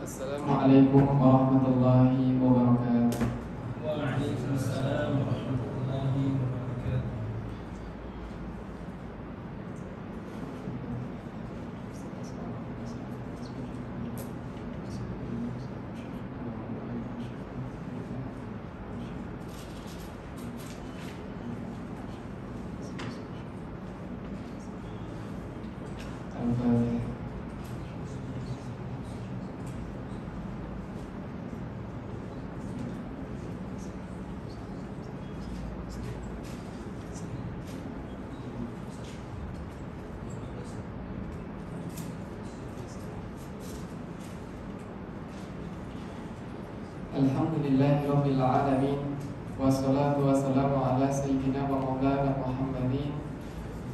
Assalamualaikum warahmatullahi wabarakatuh. Waalaikumsalam warahmatullahi wabarakatuh. Al-Fatihah. Alhamdulillahirabbil alamin, wassalatu wassalamu ala sayyidina wa maulana Muhammadin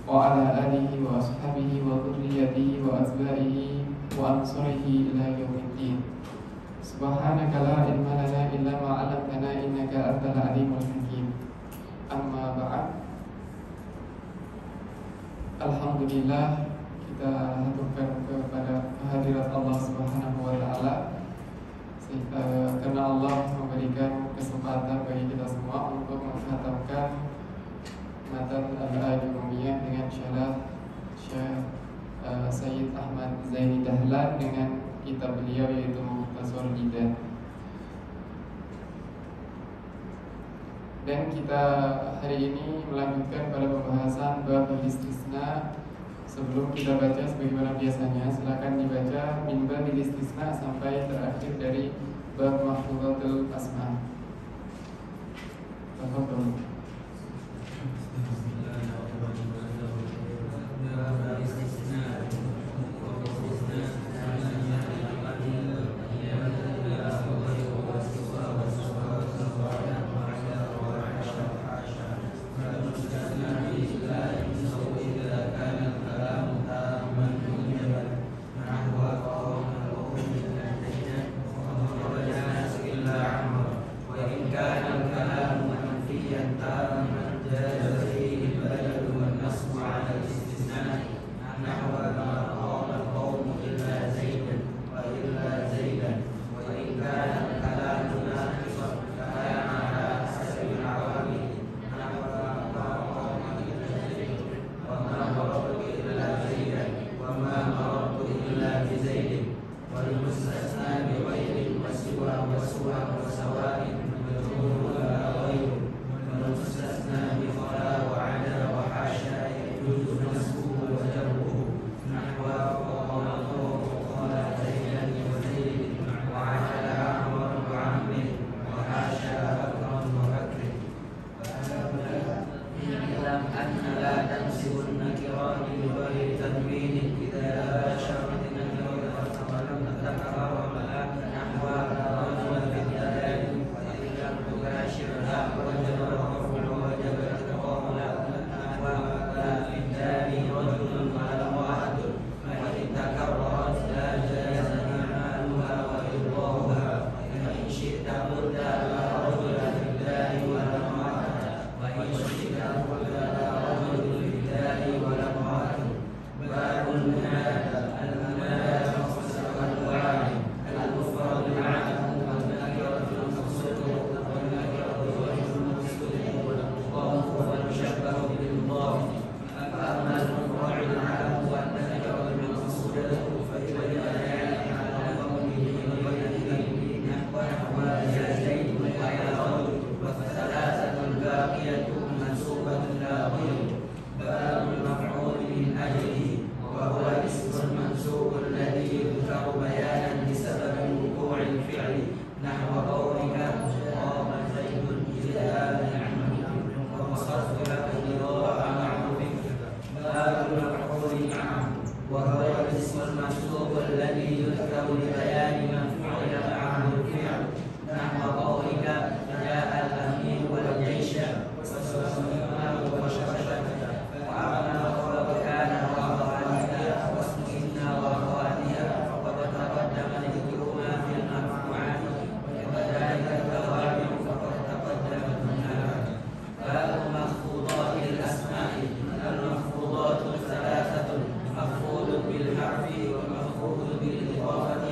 wa ala alihi wa ashabihi wa dhurriyyatihi wa azwajihi wa ansurihi ila yaumiddin. Subhanaka la ilma lana illa ma 'allamtana innaka antal alimul hakim. Amma ba'd. Alhamdulillah, kita haturkan kepada kehadirat Allah Subhanahu wa taala karena Allah memberikan kesempatan bagi kita semua untuk menghatamkan matan al-Ajurumiyah dengan syarah Syekh Sayyid Ahmad Zaini Dahlan dengan kitab beliau yaitu Mukhtasar Jidah. Dan kita hari ini melanjutkan pada pembahasan bab istisna. Sebelum kita baca sebagaimana biasanya, silakan dibaca min bab istisna sampai terakhir dari bab mahfudzatul asma. Tafadhol. بالحرف ومخفوض بالإضافة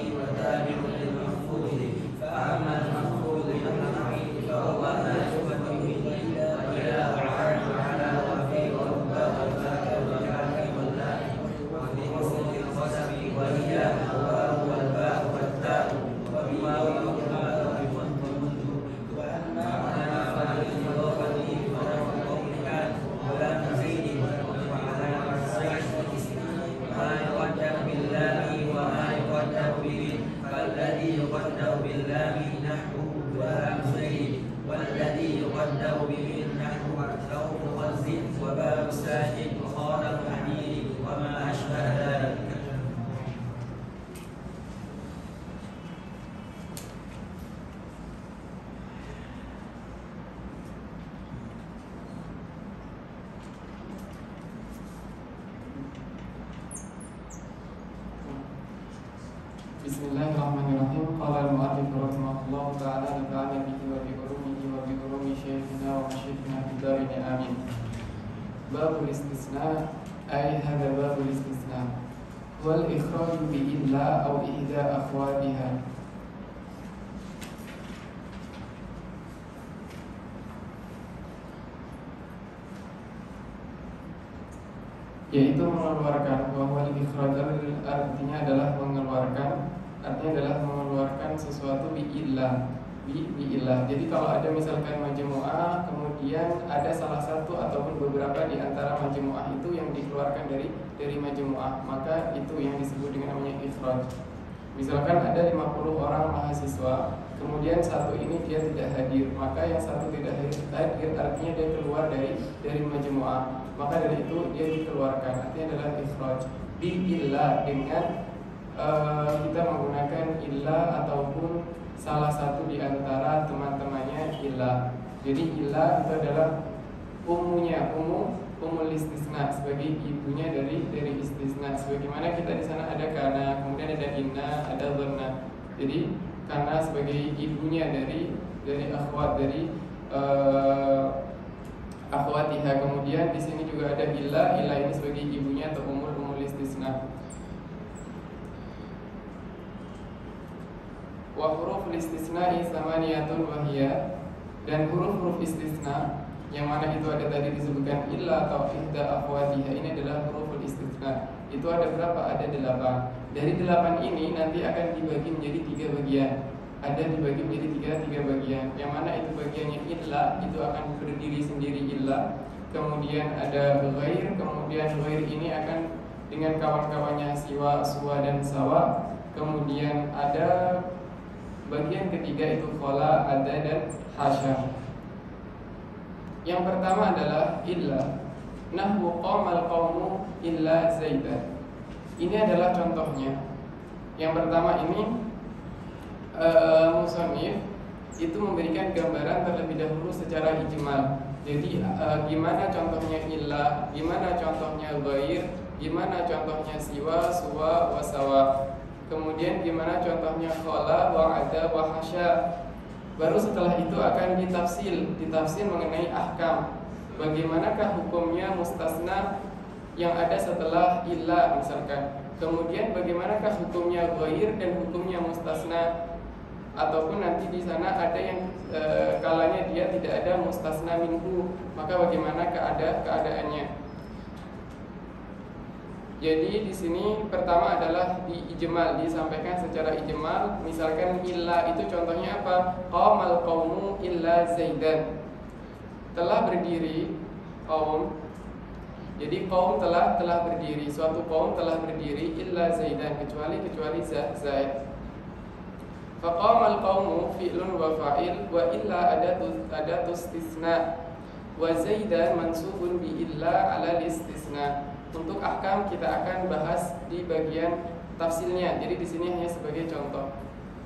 اللام نحو باب زيد والذي يقدر به النحو ثوب غز وباب ساكن وخالق حديد وما أشبه ذلك. Bismillahirrahmanirrahim. Qala al-mu'allif rahimahullah ta'ala nafa'ana bihi wa bi ulumihi wa bi ulumi syekhina wa masyikhina fid darin amin. Babul istisna ay hadha babul istisna wal ikhraj bi illa aw ihda akhwatiha. Yaitu mengeluarkan, bahwa ikhraj artinya adalah mengeluarkan, artinya adalah mengeluarkan sesuatu bi illah. Jadi kalau ada misalkan majmu'ah, kemudian ada salah satu ataupun beberapa di antara majmu'ah itu yang dikeluarkan dari majmu'ah, maka itu yang disebut dengan namanya ikhraj. Misalkan ada 50 orang mahasiswa, kemudian satu ini dia tidak hadir, maka yang satu tidak hadir artinya dia keluar dari majmu'ah, maka dari itu dia dikeluarkan, artinya adalah ikhraj. Bi illah dengan kita menggunakan illah ataupun salah satu di antara teman-temannya illah. Jadi illah itu adalah umumnya, umul istisna, sebagai ibunya dari istisna. Sebagaimana kita di sana ada kana, kemudian ada inna, ada dhanna. Jadi kana sebagai ibunya dari akhwat, dari akhwatiha. Kemudian di sini juga ada illah ini sebagai ibunya atau umul istisna. Wa huruf istisna samaniyatun wa hiya, dan huruf istisna yang mana itu ada tadi disebutkan illa atau ihda akhwatiha, ini adalah huruf istisna. Itu ada berapa? Ada 8. Dari 8 ini nanti akan dibagi menjadi 3 bagian. Ada dibagi menjadi tiga bagian. Yang mana itu bagiannya illa, itu akan berdiri sendiri illa. Kemudian ada ghair, kemudian ghair ini akan dengan kawan-kawannya siwa, suwa dan sawa. Kemudian ada bagian ketiga itu khala, ada dan hasya. Yang pertama adalah illa. Nahwu qamal qaumu illa zaidan. Ini adalah contohnya. Yang pertama ini musannif itu memberikan gambaran terlebih dahulu secara ijmal. Jadi gimana contohnya illa, gimana contohnya ghair, gimana contohnya siwa, suwa, wasawa. Kemudian gimana contohnya khala, wa'ada, wa hasya. Baru setelah itu akan ditafsir mengenai ahkam. Bagaimanakah hukumnya mustasna yang ada setelah illa misalkan. Kemudian bagaimanakah hukumnya ghair dan hukumnya mustasna. Ataupun nanti di sana ada yang kalanya dia tidak ada mustasna minhu, maka bagaimana keadaannya. Jadi di sini pertama adalah di ijmal, disampaikan secara ijmal. Misalkan illa itu contohnya apa? Qamal qaumu illa zaidan. Telah berdiri kaum. Jadi kaum telah berdiri, suatu kaum telah berdiri illa zaidan, kecuali zaid. Faqamal qaumu fi'lun wa fa'il wa illa adatus istisna wa zaidan mansubun bi illa ala istisna. Untuk ahkam kita akan bahas di bagian tafsilnya. Jadi di sini hanya sebagai contoh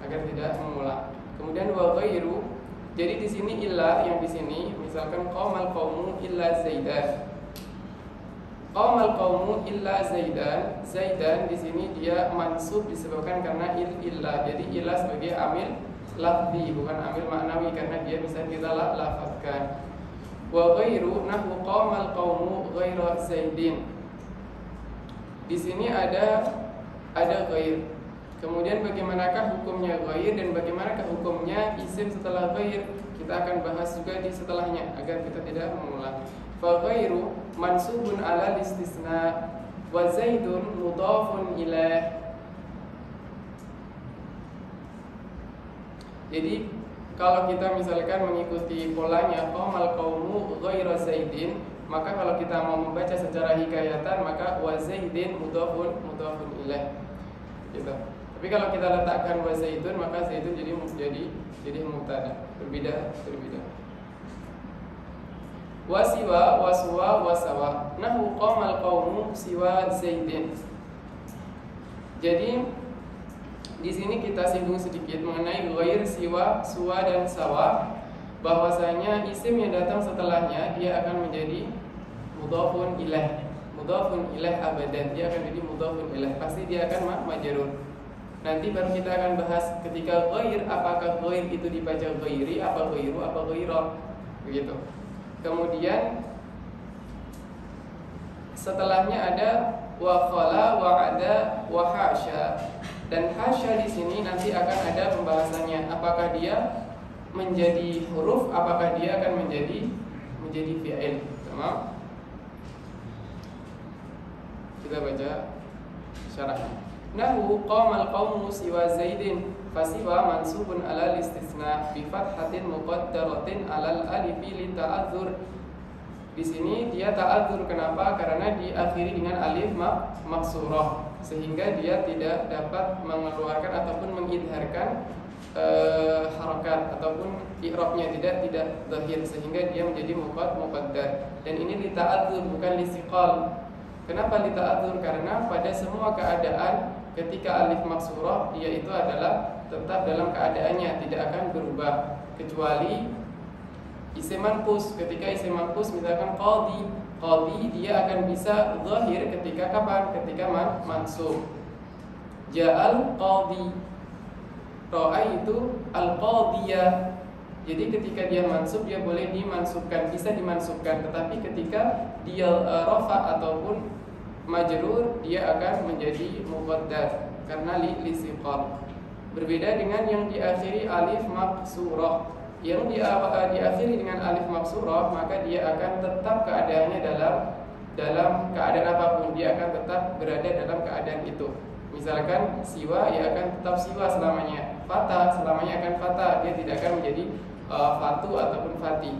agar tidak mengulang. Kemudian wa ghairu. Jadi di sini illa yang di sini misalkan qamal qaumu illa zaidan. Qamal qaumu illa zaidan. Zaidan di sini dia mansub disebabkan karena illa. Jadi illa sebagai amil lafzi bukan amil maknawi karena dia bisa kita lafadzkan. Wa ghairu nahwu qamal qaumu ghaira zaidin. Di sini ada ghair. Kemudian bagaimanakah hukumnya ghair dan bagaimanakah hukumnya isim setelah ghair? Kita akan bahas juga di setelahnya agar kita tidak mengulang. Fa ghairu mansubun ala istisna wa zaidun mudhafun ilaih. Jadi kalau kita misalkan mengikuti polanya qamal qaumu ghaira zaidin, maka kalau kita mau membaca secara hikayatan maka wa zaidin mudhafun ilaih. Gitu. Tapi kalau kita letakkan wa zaidun, maka zaidun jadi mubtada, berbeda. Wa siwa, wa suwa, wa sawa. Nahu qamal qaumu siwa zaidin. Jadi di sini kita singgung sedikit mengenai ghair, siwa, suwa dan sawa, bahwasanya isim yang datang setelahnya dia akan menjadi mudhafun ilaih. Mudhafun ilaih abadan, dia akan jadi mudhafun ilaih. Pasti dia akan majrur. Nanti baru kita akan bahas ketika ghair, apakah ghair itu dibaca ghairi, apa ghairu, apa ghairah, begitu. Kemudian setelahnya ada wa khala, wa ada, wa hasya. Dan hasya di sini nanti akan ada pembahasannya. Apakah dia menjadi huruf, apakah dia akan menjadi fi'il. Tamam? Kita baca syarahnya. Nahu qamal qaumu siwa zaidin fasiwa mansubun alal istisna bi fathatin muqaddaratin alal alifi li ta'adzur. Di sini dia ta'adzur, kenapa? Karena diakhiri dengan alif maksurah, sehingga dia tidak dapat mengeluarkan ataupun mengidharkan harakat ataupun i'rabnya tidak zahir, sehingga dia menjadi muqaddar. Dan ini li ta'adzur, bukan li siqal. Kenapa li ta'adzur? Karena pada semua keadaan ketika alif maksurah dia itu adalah tetap dalam keadaannya, tidak akan berubah, kecuali isim manqus. Ketika isim manqus misalkan qadi dia akan bisa zahir ketika kapan? Ketika mansub. Ja'al qadi, ra'a itu al-qadiyah. Jadi ketika dia mansub dia boleh dimansubkan, bisa dimansubkan. Tetapi ketika dia rafa ataupun majrur dia akan menjadi muqaddar karena li siqal. Berbeda dengan yang diakhiri alif maksurah. Yang diakhiri dengan alif maksurah, maka dia akan tetap keadaannya dalam keadaan apapun, dia akan tetap berada dalam keadaan itu. Misalkan siwa, ia akan tetap siwa selamanya. Fata selamanya akan fata, dia tidak akan menjadi fatu ataupun fati.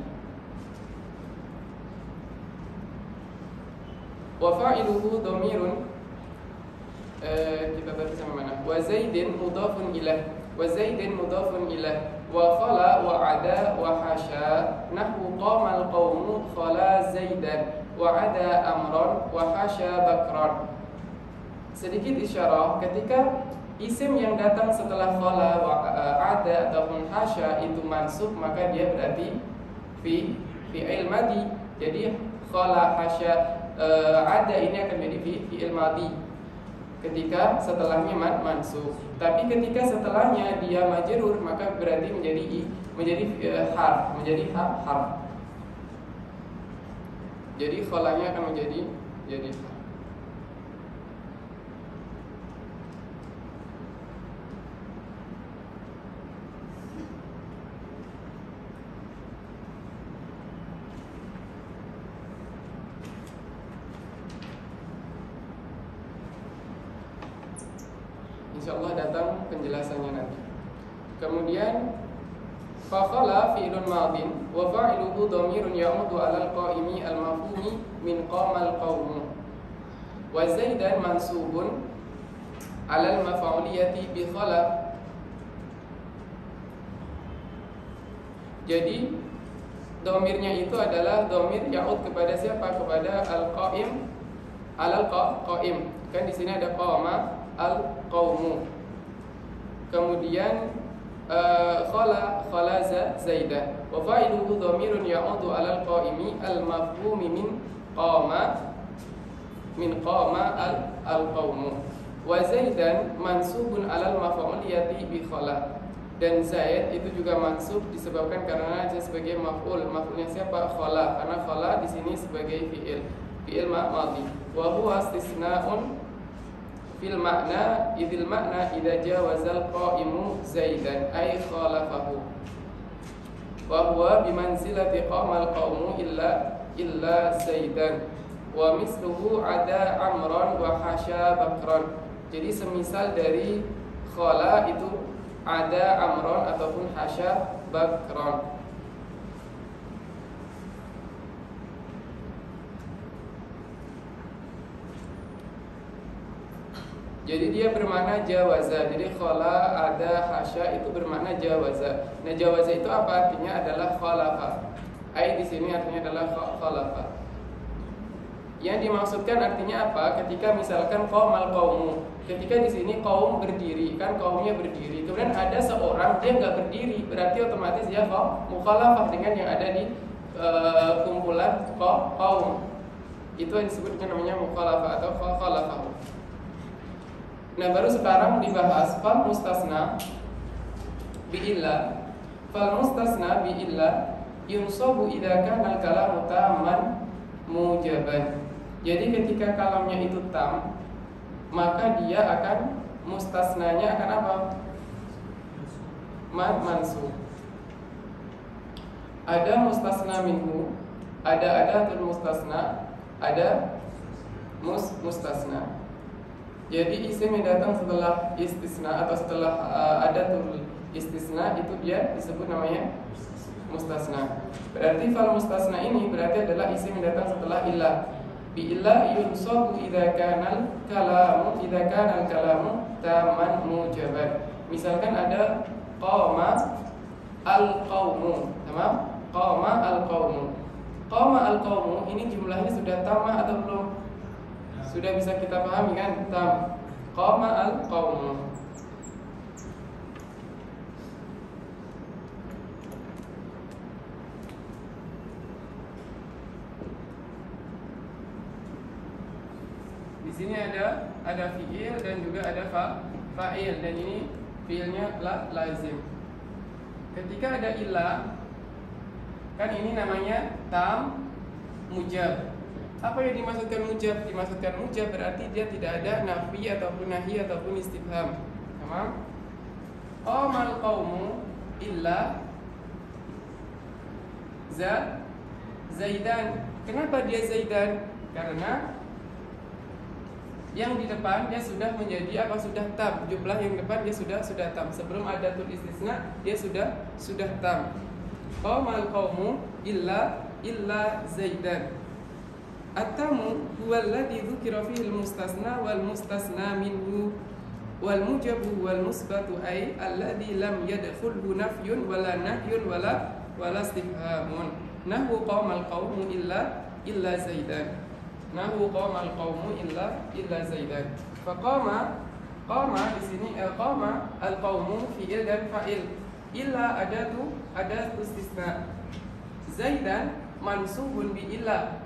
Wa fa'iluhu dhamirun, kita tadi sampai mana? Wa zaidin mudhafun ilah, wa zaidin mudhafun ilah, wa khala wa ada wa hasya. Nahwu qamal qaumu khala zaidan, wa ada amran wa hasya bakran. Sedikit isyarah, ketika isim yang datang setelah khala wa ada ataupun hasya itu mansub, maka dia berarti fi'il madi. Jadi khala, hasya, ada ini akan menjadi fi'il madi ketika setelahnya mansub. Tapi ketika setelahnya dia majrur, maka berarti menjadi harf. Jadi khalanya akan menjadi harf. InsyaAllah datang penjelasannya nanti. Kemudian fakhala fi'lun madin wa fa'iluhu dhamirun ya'udu 'alal qa'imi al-mafhumi min qamal qaumu. Wa zaidan mansubun 'alal maf'uliyati bi khala. Jadi dhamirnya itu adalah dhamir ya'ud kepada siapa? Kepada al-qa'im, 'alal qa'im. Kan di sini ada qama al-qaumu. Kemudian khala zaidan wa fa'iluhu dhamirun ya'udu 'alal qa'imi al-mafhumi min qama al-qaumu. Wa zaidan mansubun 'alal maf'uliyati bi khala. Dan zaid itu juga mansub disebabkan karena dia sebagai maf'ul. Maf'ulnya siapa? Khala. Karena khala di sini sebagai fi'il madhi. Wa huwa istisna'un fil makna idil makna idza jawazal qa'imu zaidan ay khalafahu wa huwa bimanzilati qamal qaumu illa zaidan wa misluhu ada amran wa hasya bakran. Jadi semisal dari khala itu ada amran ataupun hasya bakran. Jadi dia bermakna jawaza. Jadi khala, ada, hasya itu bermakna jawaza. Nah, jawaza itu apa artinya? Adalah khalafa. Ai di sini artinya adalah khalafa. Yang dimaksudkan artinya apa? Ketika misalkan qaumal qaumu. Ketika di sini kaum berdiri, kan kaumnya berdiri. Kemudian ada seorang dia nggak berdiri, berarti otomatis dia mukhalafah dengan yang ada di kumpulan kaum. Itu yang disebut dengan namanya mukhalafah atau khalafah. Nah, baru sekarang dibahas fal mustasna bi'illah. Fal mustasna bi'illah yunsabu idza kana al-kalamu tamman mujaban. Jadi ketika kalamnya itu tam, maka dia akan mustasnanya akan apa? Mansub. Ada mustasna minhu, ada adatul mustasna, ada mustasna. Jadi isim yang datang setelah istisna atau setelah adatul istisna itu dia disebut namanya mustasna. Berarti fal mustasna ini berarti adalah isim yang datang setelah illah. Bi illah yunsabu idza kana al-kalamu tamman mujaban. Misalkan ada qama al-qaumu, tamam? Qama al-qaumu. Qama al-qaumu ini jumlahnya sudah tamah atau belum? Sudah bisa kita pahami kan? Tam. Qama al-qaumu. Di sini ada fiil dan juga ada fa'il, dan ini fiilnya lazim. Ketika ada ilah, kan ini namanya tam mujab. Apa yang dimaksudkan mujab? Dimaksudkan mujab berarti dia tidak ada nafi ataupun nahi ataupun istifham. Tamam? Qamal qaumu illa Zaidan. Kenapa dia Zaidan? Karena yang di depan dia sudah menjadi apa? Sudah tam. Jumlah yang depan dia sudah tam. Sebelum ada tul istisna dia sudah tam. Qamal qaumu illa Zaidan. At-tamu huwa alladhi dzukira fihi al-mustasna wal mustasna minhu wal mujabu wal musbatu ay alladhi lam yadkhulhu nafyun wala nahyun wala istifhamun. Nahu qamal qaumu illa Zaidan. Nahu qamal qaumu illa Zaidan. Faqama di sini qama al-qaumu fi'il dan fa'il. Illa adatu istisna. Zaidan mansubun bi illa.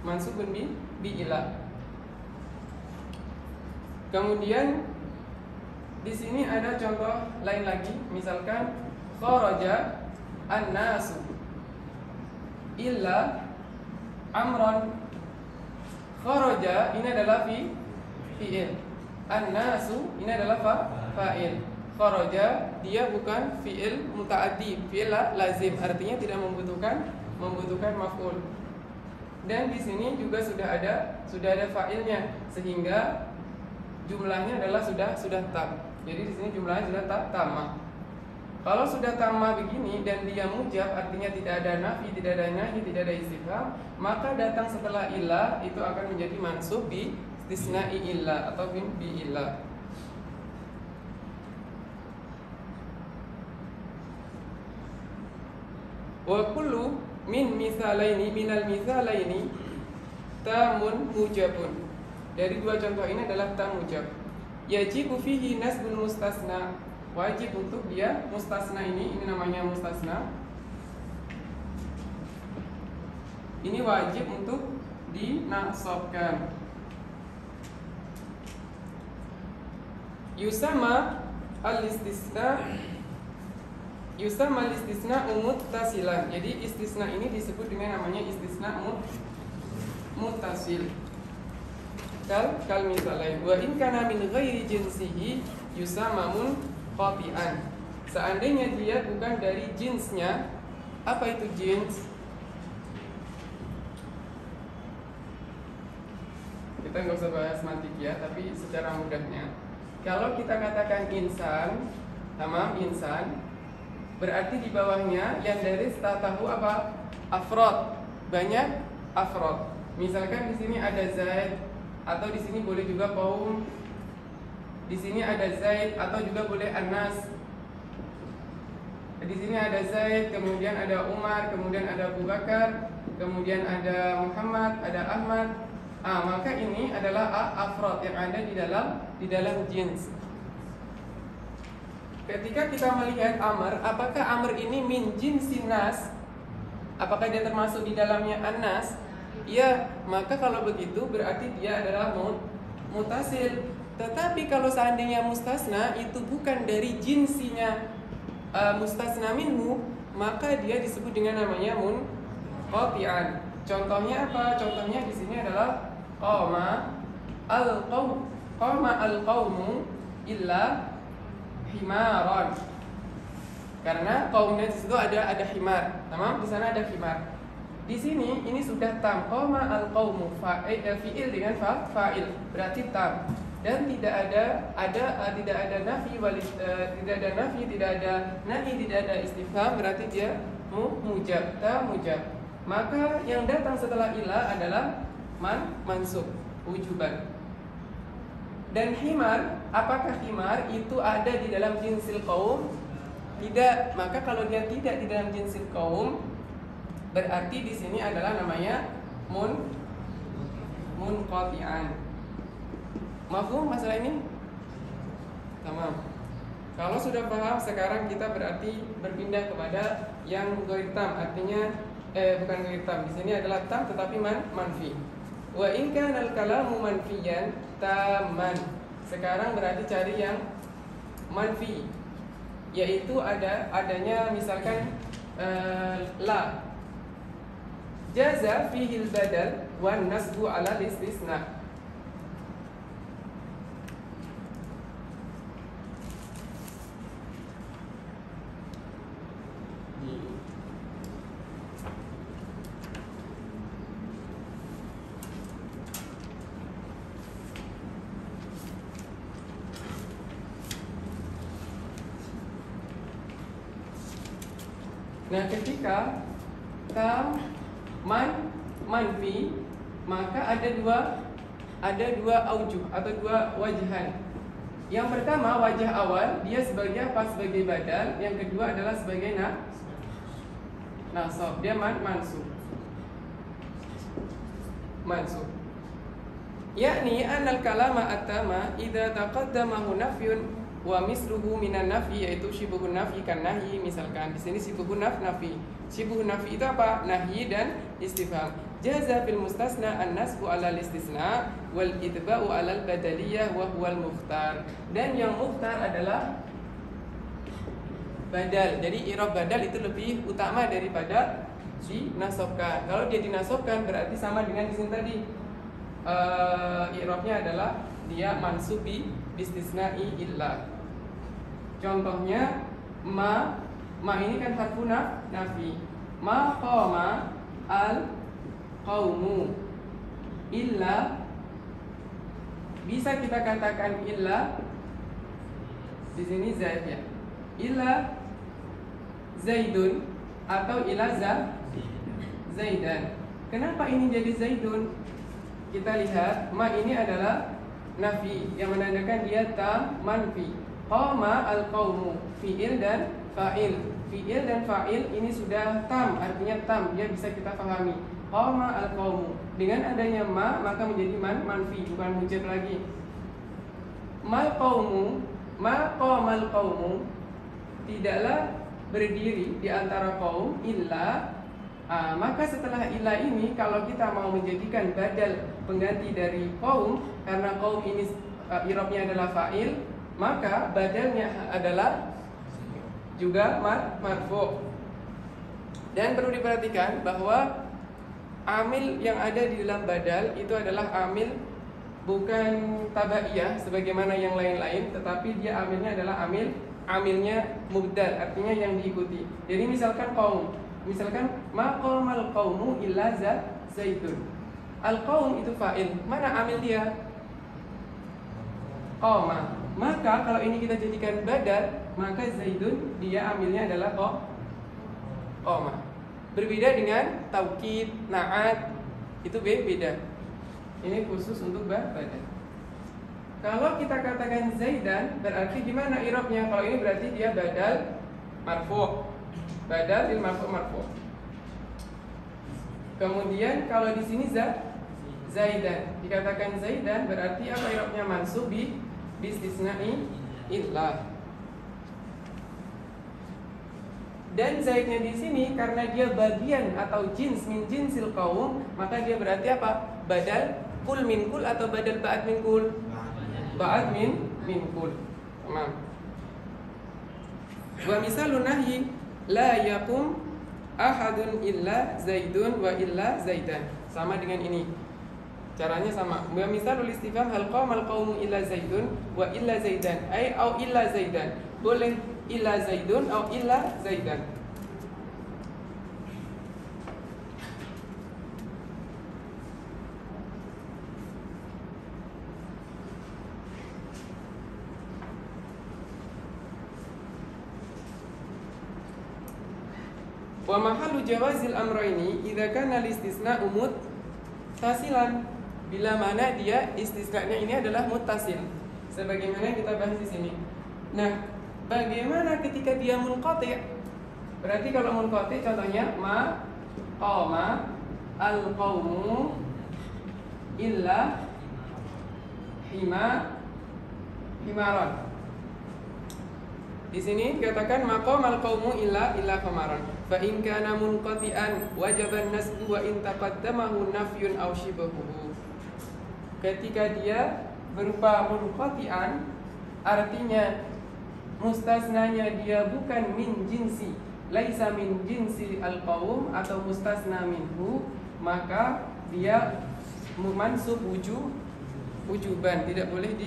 Mansubun bi illa. Kemudian di sini ada contoh lain lagi, misalkan kharaja an-nasu illa amron. Kharaja ini adalah fi'il. An-nasu ini adalah fa'il. Kharaja dia bukan fi'il muta'addi, fi'il lazim, artinya tidak membutuhkan maf'ul. Dan di sini juga sudah ada fa'ilnya, sehingga jumlahnya adalah sudah tam. Jadi di sini jumlahnya sudah tamah. Kalau sudah tamah begini dan dia mujab, artinya tidak ada nafi, tidak ada nahi, tidak ada istifham, maka datang setelah illah itu akan menjadi mansub bi istisna'i illah atau bi illah. Wa kullu min minal misalaini tamun mujabun. Dari dua contoh ini adalah tam mujab. Yajibu fihi nasbul mustasna. Wajib untuk dia mustasna ini namanya mustasna. Ini wajib untuk dinasabkan. Yusama al-istisna muttasilan. Jadi istisna ini disebut dengan namanya istisna muttasil. Kal misalain wa in kana min ghairi jinsihi yusamamun qati'an. Seandainya dia bukan dari jinsnya. Apa itu jins? Kita nggak usah bahas semantik ya, tapi secara mudahnya, kalau kita katakan insan, tamam, insan, berarti di bawahnya yang dari tahu apa? Afrod, banyak afrod. Misalkan di sini ada Zaid, atau di sini boleh juga kaum, Di sini ada Zaid atau juga boleh Anas. Di sini ada Zaid, kemudian ada Umar, kemudian ada Abu Bakar, kemudian ada Muhammad, ada Ahmad. Maka ini adalah afrad yang ada di dalam jins. Ketika kita melihat Amr, apakah Amr ini min jinsin nas? Apakah dia termasuk di dalamnya An-Nas? Ya, maka kalau begitu berarti dia adalah mutasil. Tetapi kalau seandainya mustasna itu bukan dari jinsinya mustasna minhu, maka dia disebut dengan namanya munqati'an. Contohnya apa? Contohnya di sini adalah qama al-qaumu illa himaran. Karena kaumnya di situ ada himar. Tamam, di sana ada himar. Di sini ini sudah tam. Qama al-qaumu fi'il dengan fa'il. Berarti tam. Dan tidak ada nafi tidak ada nafi, tidak ada nahi, tidak ada istifham, berarti dia mujab, mujab. Maka yang datang setelah ila adalah mansub wujuban. Dan himar, apakah himar itu ada di dalam jinsil qaum? Tidak. Maka kalau dia tidak di dalam jinsil qaum, berarti di sini adalah namanya munqati'an. Mafhum masalah ini? Tamam. Kalau sudah paham, sekarang kita berarti berpindah kepada yang ghair tam, artinya bukan ghair tam. Di sini adalah tam tetapi manfi. Wa in kana al-kalamu manfiyan tamman. Sekarang berarti cari yang manfi, yaitu adanya misalkan la jaza fihi al-badal wan nasbu ala al-istisna. Nah, ketika tam manfi, maka ada dua aujuh atau dua wajahan. Yang pertama, wajah awal dia sebagai apa? Sebagai badal. Yang kedua adalah sebagai nasab. Dia mansub. Yakni anal kalama at-tama idza taqaddamahu nafyun wa misluhu minan nafi, yaitu syibhun nafi kan nahi. Misalkan di sini syibhun nafi. Syibhun nafi itu apa? Nahi dan istifham. Jaza fil mustasna an-nasbu 'ala al-istisna wal idba'u 'ala al-badaliyah wa huwa al-mukhtar. Dan yang mukhtar adalah badal. Jadi i'rab badal itu lebih utama daripada dinasabkan. Kalau dia dinasabkan berarti sama dengan di sini tadi. I'rabnya adalah dia mansubi bistisna'i illa. Contohnya ma ini kan harfu nafi. Ma qama al qaumu illa, bisa kita katakan illa di sini zaid ya. Illa zaidun atau illa zaidan. Kenapa ini jadi zaidun? Kita lihat ma ini adalah nafi yang menandakan dia tam manfi. Qama al-qaumu fi'il dan fa'il. Fi'il dan fa'il ini sudah tam, artinya tam, dia bisa kita pahami. Qama al-qaumu. Dengan adanya ma maka menjadi manfi, bukan mujab lagi. Ma qamal qaumu, tidaklah berdiri di antara kaum illa. Maka setelah illa ini, kalau kita mau menjadikan badal pengganti dari kaum, karena kaum ini i'rabnya adalah fa'il, maka badalnya adalah juga marfu'. Dan perlu diperhatikan bahwa amil yang ada di dalam badal itu adalah amil bukan tabaiyah sebagaimana yang lain-lain, tetapi dia amilnya adalah amilnya mubdal, artinya yang diikuti. Jadi misalkan qaum, misalkan ma qamal qaumu illa zaidun. Al-qaum itu fa'il, mana amil dia? Qama. Maka kalau ini kita jadikan badal, maka zaidun dia amilnya adalah qama. Berbeda dengan taukid, na'at, itu beda. Ini khusus untuk badal. Kalau kita katakan Zaidan, berarti gimana i'rabnya? Kalau ini berarti dia badal marfu'. Badal lil marfu'. Kemudian kalau di sini Zaidan, dikatakan Zaidan berarti apa i'rabnya? Mansub bi istisna'i illa. Dan Zaidnya di sini karena dia bagian atau jins min jinsil qaum, maka dia berarti apa? Badal kul min kul atau badal ba'd min kul? Ba'd min kul. Tamam. Wa misalun nahyi la yaqum ahadun illa zaidun wa illa zaidan. Sama dengan ini. Caranya sama. Wa misalul istifham hal qamal qaumu illa zaidun wa illa zaidan. Ai au illa zaidan. Boleh illa zaidun au illa zaidan. Wa mahallu jawazil amrayni idza kana al-istisna'u muttasilan, bila mana dia istisna'nya ini adalah muttasil, sebagaimana yang kita bahas di sini. Nah, bagaimana ketika dia munqati'? Berarti kalau munqati' contohnya ma qama al-qaumu illa himaran. Di sini dikatakan maqamal qaumu illa qamaran. Fa in kana munqati'an wajaba an-nasbu wa in taqaddamahu nafyun aw shibahuhu. Ketika dia berupa munqati'an, artinya mustasnanya dia bukan min jinsi, laisa min jinsi al-qaum atau mustasna minhu, maka dia mansub wujuban, tidak boleh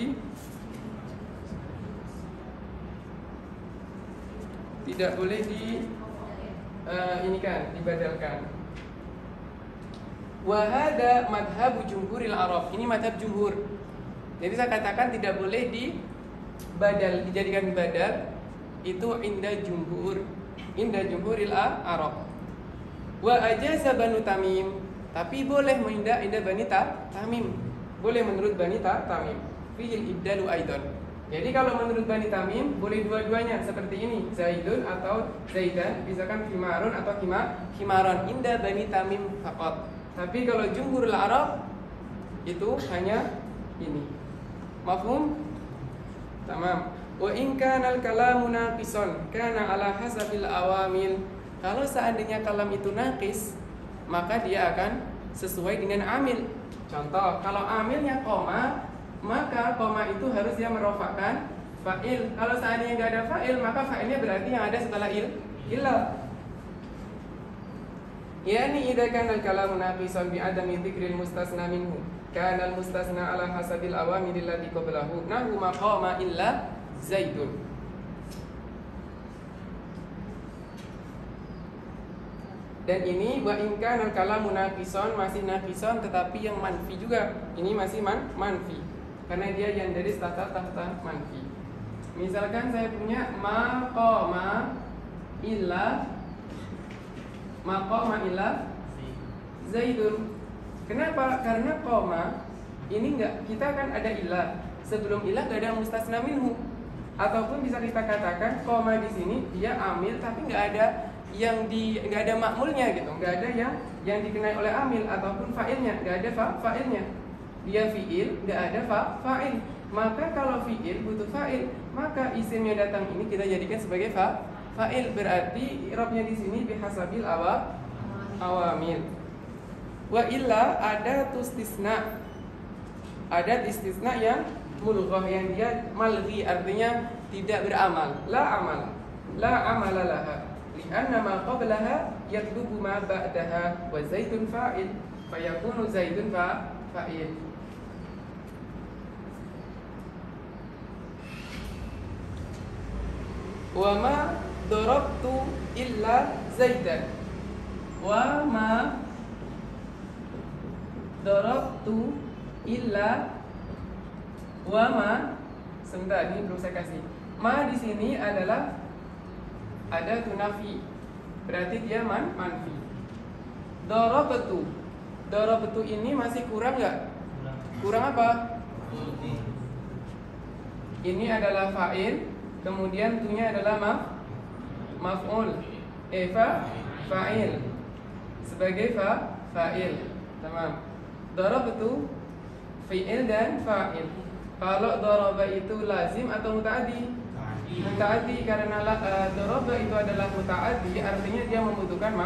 dibadalkan. Wa hada madhabu jumhuril Arab. Ini madhab jumhur. Jadi saya katakan tidak boleh dijadikan badal itu inda jumhuril Arab. Wa ajaza Banu Tamim, tapi boleh inda Bani Tamim. Boleh menurut Bani Tamim. Fihil ibdalu aidan. Jadi kalau menurut Bani Tamim boleh dua-duanya seperti ini, Zaidun atau Zaidan, misalkan himarun atau himaran, inda Bani Tamim faqat. Tapi kalau jumhurul Arab itu hanya ini. Mafhum? Tamam. Wa in kana al-kalamu naqisan kana ala hasabil awamil. Kalau seandainya kalam itu naqis, maka dia akan sesuai dengan amil. Contoh, kalau amilnya koma, maka koma itu harus dia merofakkan fa'il. Kalau seandainya nggak ada fa'il, maka fa'ilnya berarti yang ada setelah illa. Yani idza kana al-kalamu naqisan bi adami dzikril mustasna minhu, kana al-mustasna ala hasabil awamil allati qablahu, nahu maqama illa zaidun. Dan ini wa in kana al-kalamu naqisan, masih naqisan tetapi yang manfi juga. Ini masih manfi. Karena dia yang dari tahta manfi. Misalkan saya punya maqama illa zaidun. Kenapa? Karena qoma ini kita kan ada ilah. Sebelum ilah enggak ada mustasna minhu. Ataupun bisa kita katakan qoma di sini dia amil tapi enggak ada makmulnya gitu. Enggak ada yang dikenai oleh amil ataupun fa'ilnya, enggak ada fa'ilnya. Dia fi'il, enggak ada fa'il. Maka kalau fi'il butuh fa'il, maka isim yang datang ini kita jadikan sebagai fa'il. Berarti i'rabnya di sini bihasabil awamil. Wa illa adat istisna. Adat istisna yang mulghah, yang dia malghi, artinya tidak beramal. La amala laha. Lianna ma qablaha yatlubu ma ba'daha wa zaidun fa'il. Fayakunu zaidun fa'il. Wa ma darabtu illa zaidan. Wa ma darabtu illa wa ma. Sebentar, ini belum saya kasih. Ma di sini adalah ada tunafi, berarti dia manfi. Darabtu ini masih kurang nggak? Kurang apa? Ini adalah fa'il, kemudian tu-nya adalah maf'ul. Fa'il sebagai fa'il. Tamam. Darabtu fi'il dan fa'il. Kalau daraba itu lazim atau muta'addi? Muta'addi, karena daraba itu adalah muta'addi, artinya dia membutuhkan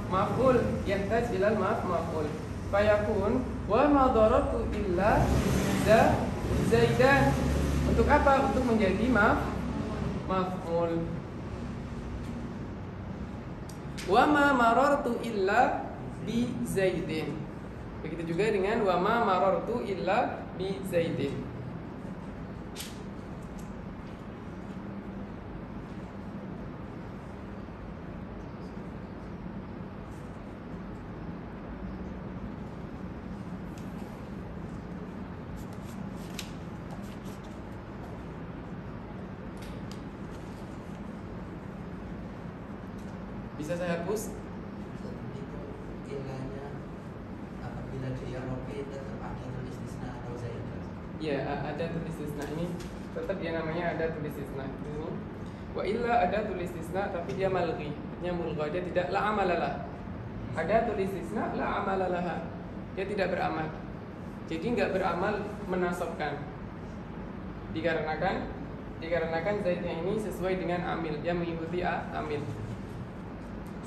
maf'ul, yahtaj ilal maf'ul. Fayakun wa ma darabtu illa zaidan. Untuk apa? Untuk menjadi maf'ul. Wa ma marartu illa bi zaidin. Begitu juga dengan wa ma marartu illa bi zaidin. Bisa saya hapus? Itu ilahnya apabila di Eropa tetap ada tulis istisna atau zaidah. Ya, ada tulis istisna ini tetap dia namanya ada tulis istisna. Ini wa illa ada tulis istisna tapi dia malghi, artinya mulgha, dia tidak la amalalah. Ada tulis istisna la amalalah. Dia tidak beramal. Jadi enggak beramal menasabkan. Dikarenakan zaidnya ini sesuai dengan amil, dia mengikuti amil.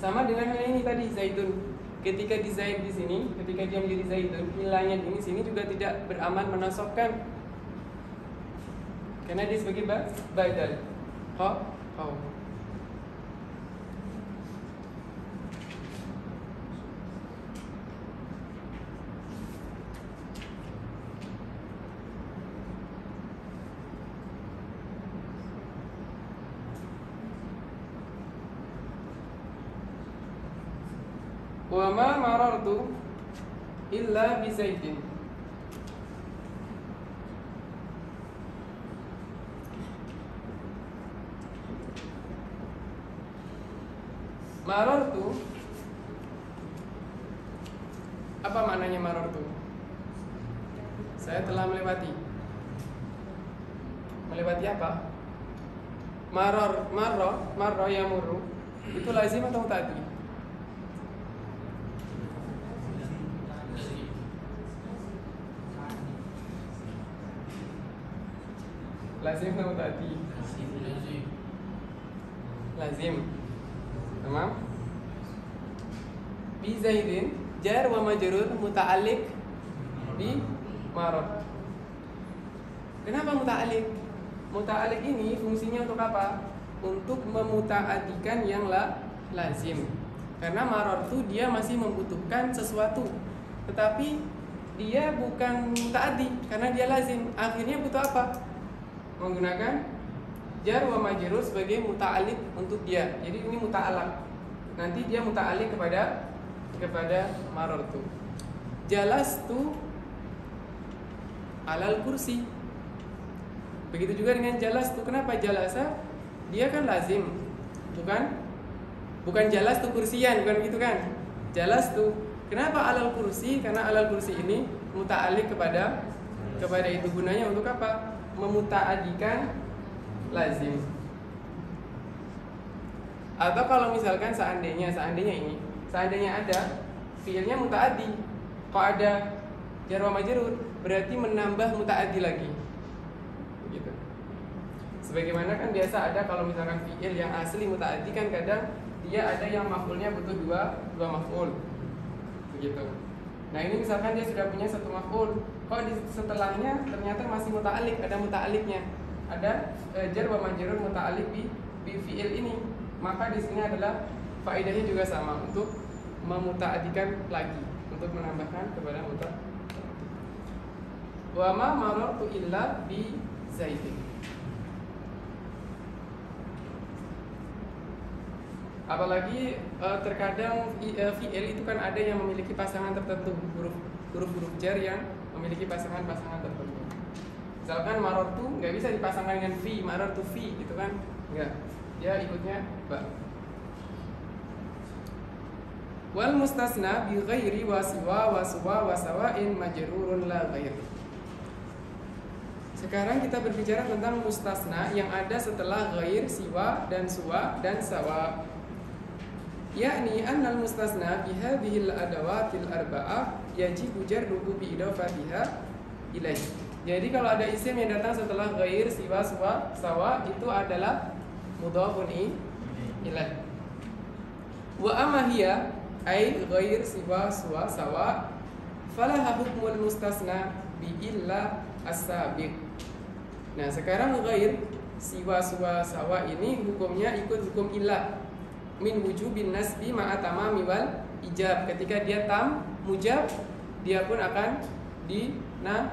Sama dengan hal ini tadi zaidun. Ketika di zaid di sini, ketika dia menjadi zaidun, ilahnya ini sini juga tidak beramal menasabkan. Karena dia sebagai badal. Kau. Wa ma marartu illa bi zaidin. Marartu, apa maknanya marartu? Saya telah melewati. Melewati apa? Marra yamurru. Itu lazim atau muta'addi? Lazim atau muta'addi? Lazim. Tamam? Bi zaidin jar wa majrur muta'alliq bi marad. Kenapa muta'alliq? Muta'alliq ini fungsinya untuk apa? Untuk memuta'addikan yang lazim. Karena marad itu dia masih membutuhkan sesuatu, tetapi dia bukan muta'addi karena dia lazim. Akhirnya butuh apa? Menggunakan jar wa majrur sebagai muta'alliq untuk dia. Jadi ini muta'allaq. Nanti dia muta'alliq kepada marartu. Jalastu alal kursi. Begitu juga dengan jalastu. Kenapa jalasa? Dia kan lazim. Bukan jalastu kursiyan, bukan begitu kan? Jalastu. Kenapa alal kursi? Karena alal kursi ini muta'alliq kepada itu. Gunanya untuk apa? Memuta'adikan lazim. Atau kalau misalkan seandainya ada fiilnya muta'addi, kalau ada jar wa majrur berarti menambah muta'addi lagi. Begitu. Sebagaimana kan biasa ada kalau misalkan fiil yang asli muta'addi kan kadang dia ada yang maf'ulnya butuh dua maf'ul. Begitu. Nah, ini misalkan dia sudah punya satu maf'ul, kok di setelahnya ternyata masih muta'alliq, ada muta'alliqnya. Ada jar wa majrur muta'alliq bi fi'il ini. Maka di sini adalah faedahnya juga sama untuk memuta'addikan lagi, untuk menambahkan kepada muta'addi. Wa ma marartu illa bi zaidin. Apalagi terkadang fi'il itu kan ada yang memiliki pasangan tertentu, huruf jar yang memiliki pasangan tertentu. Misalkan marartu nggak bisa dipasangkan dengan fi, marartu fi gitu kan? Enggak. Dia ikutnya ba. Wal mustasna bi ghairi wa siwa wa suwa wa sawa'in majrurun la ghair. Sekarang kita berbicara tentang mustasna yang ada setelah ghair, siwa, dan suwa, dan sawa. Yakni annal mustasna bihadhil adawatil arba'ah yajibu jarruhu bi idafatiha ilaih. Jadi kalau ada isim yang datang setelah ghair, siwa, suwa, sawa, itu adalah mudhafun ilaih. Wa amma hiya ay ghair, siwa, suwa, sawa, falaha hukmul mustasna bi illa as-sabiq. Nah, sekarang ghair, siwa, suwa, sawa ini hukumnya ikut hukum ilah min wujubin nasbi ma'a tamami wal ijab. Ketika dia tam mujab, dia pun akan dinasabkan.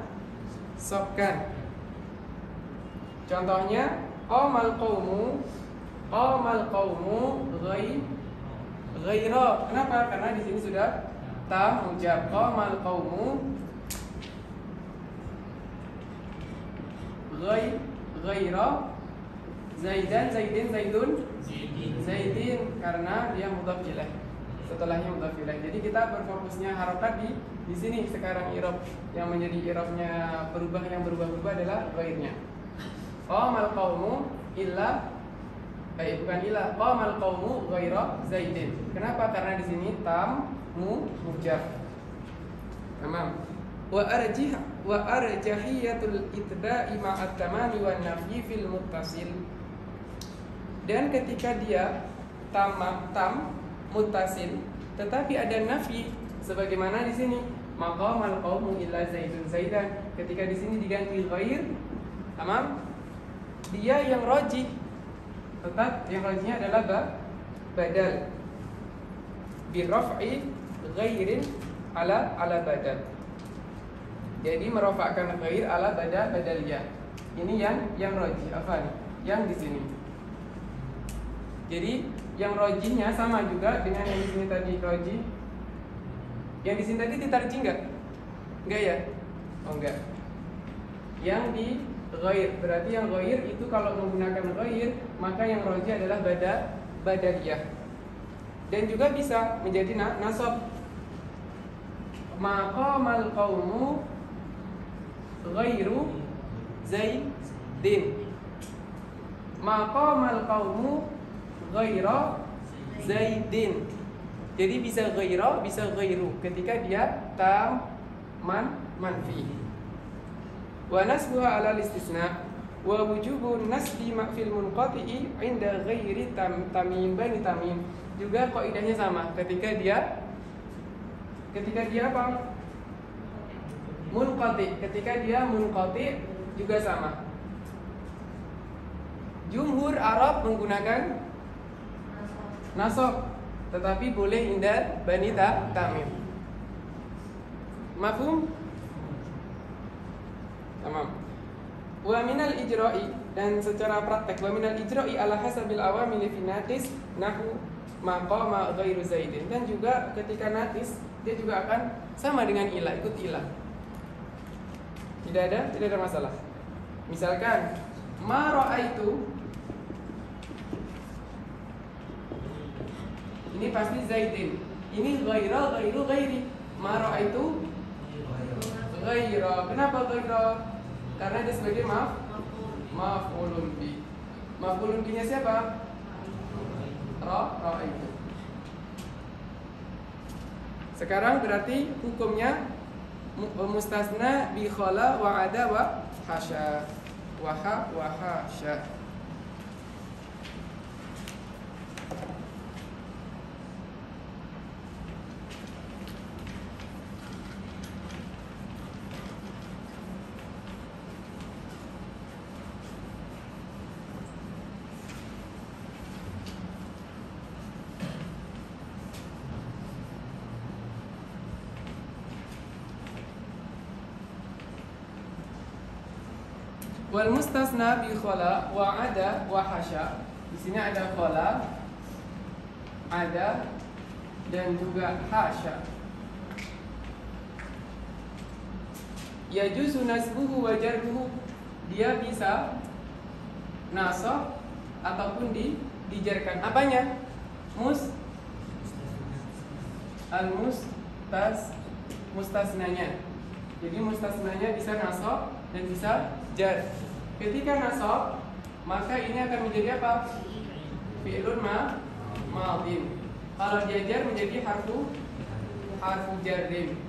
Contohnya qamal qaumu ghaira. Kenapa? Karena di sini sudah tam mujab. Qamal qaumu ghaira zaidun karena dia mudhaf ilaih. Setelahnya mudhaf ilaih. Jadi kita berfokusnya harokat di sini sekarang i'rab. Yang menjadi i'rabnya yang berubah-ubah adalah ghairnya. Qamal qaumu qamal qaumu ghaira zaidin. Kenapa? Karena di sini tam mujab. Tamam. Wa arjahiyatul itba'i ma'at tamami wan nafyi fil muttasil. Dan ketika dia tam muttasil tetapi ada nafi sebagaimana di sini maqamal qaumu illa zaidan. Ketika di sini diganti ghair, tamam, dia yang rajih, tetap yang rajihnya adalah badal bi raf'i ghairin ala badal. Jadi merofakkan ghair ala badaliyah. Ini yang rajih apa nih? Yang di sini. Jadi yang rajihnya sama juga dengan yang di sini tadi rajih. Yang di sini tadi ditarjih enggak? Enggak ya? Oh enggak. Yang di ghair, berarti yang ghair itu kalau menggunakan ghair, maka yang rajih adalah badaliyah. Dan juga bisa menjadi nasab. Maqamal qaumu ghairu zaidin. Maqamal qaumu ghaira zaidin. Jadi bisa ghaira, bisa ghairu ketika dia tam manfi. Wa nasbuha ala istisna wa wujubun nasbi ma fil munqati'i inda ghairi tamim bani tamim. Juga kaidahnya sama ketika dia apa? Munqati. Ketika dia munqati juga sama. Jumhur Arab menggunakan nasab, tetapi boleh indah bani tamim. Mafhum? Tamam. Wa minal ijra'i, dan secara praktek wa minal ijra'i ala hasabil awamil fi natis nahu maqama ghairu zaidin. Dan juga ketika natis dia juga akan sama dengan ilah, ikut ilah. Tidak ada masalah. Misalkan ma ra'aitu, ini pasti zaidin. Ini ghaira, ghairu, ghairi. Ma ra'aitu ghaira. Kenapa ghaira? Karena dia sebagai maf'ulun bi. Maf'ulun bi-nya siapa? Ra'aitu. Sekarang berarti hukumnya mustasna bi khala wa ada wa hasya. Wa hasya. Wal mustasna bi khala wa ada wa hasya. Di sini ada khala, ada, dan juga hasya. Yajuzu nasbuhu wa jarruhu. Dia bisa nasab ataupun dijarkan. Apanya? Mustasnanya. Jadi mustasnanya bisa nasab dan bisa jar. Ketika nasab, maka ini akan menjadi apa? Fi'lun madin. Kalau dia jar menjadi harfu jarrin.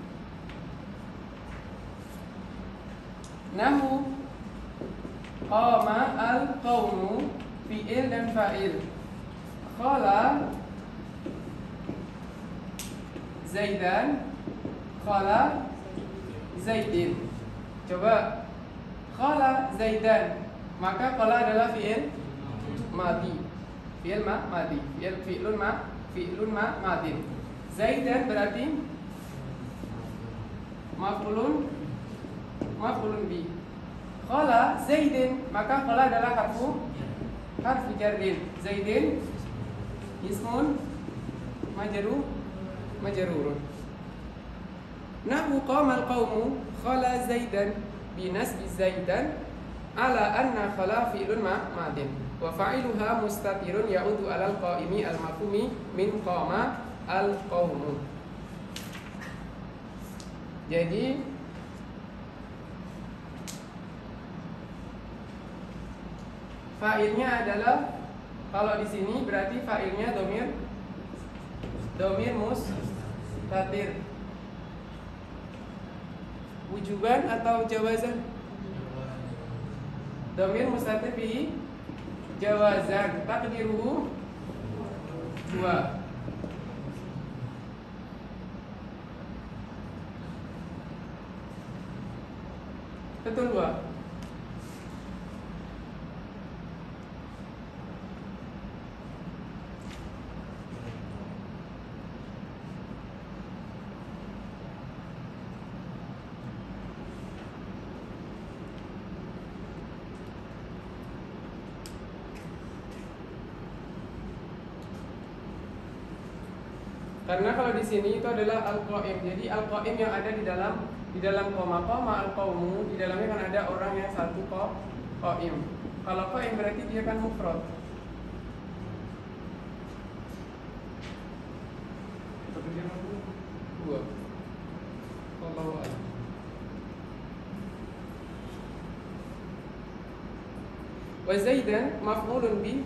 Nahu qama al-qawmu, fi'il dan fa'il. Qala Zaidan, qala Zaidin. Coba qala Zaidan, maka qala adalah fi'il madi. Fi'il madi. Fi'lun madin. Zaidan berarti maf'ulun bi. Qala Zaidin, maka qala adalah harfu jarrin. Zaidin ismun majrurun. Nahu qamal qaumu khala Zaidan binasbi Zaidan ala anna khala fi'lun madin wa fa'iluha mustatirun ya'udu alal qaimi al-mafhumi min qama al-qaumu. Jadi fa'ilnya adalah, kalau di sini berarti fa'ilnya domir mustatir. Wujuban atau jawazan? Domir mustatir fi jawazan. Taqdiruhu huwa. Betul huwa. Karena kalau di sini itu adalah al-qaim. Jadi al-qaim yang ada di dalam koma al-qaumu, di dalamnya kan ada orang yang satu qaim. Kalau qaim berarti dia kan mufrad. Wallahu a'lam. Wa Zaidan maf'ulun bi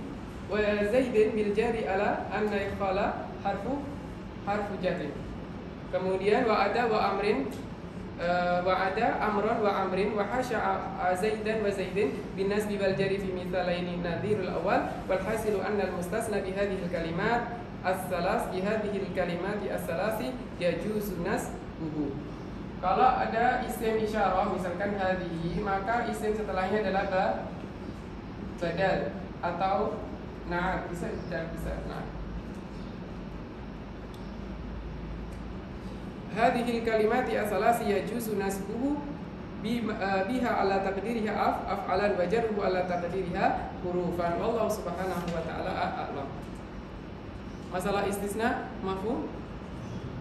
wa Zaidin bil jari ala anna ikhala harfu jarrin. Kemudian wa'ada wa amrin, wa'ada amron wa amrin wa hasya Zaidan wa Zaidin bin nasbi wal jari fi mithalaini nadhirul awal wal hasilu anna al mustasna bi hadhihi al kalimat as-salas bi hadhihi al kalimati as-salasi yajuzu nasbuhu. Kalau ada isim isyarah misalkan hadhihi, maka isim setelahnya adalah badal atau na'at, bisa na'at. Hadhil kalimati asalasi yajuzu nasbuhu biha ala taqdiriha af'alan wa jarruhu ala taqdiriha hurufan. Wallahu subhanahu wa ta'ala a'lam. Masalah istisna mafhum?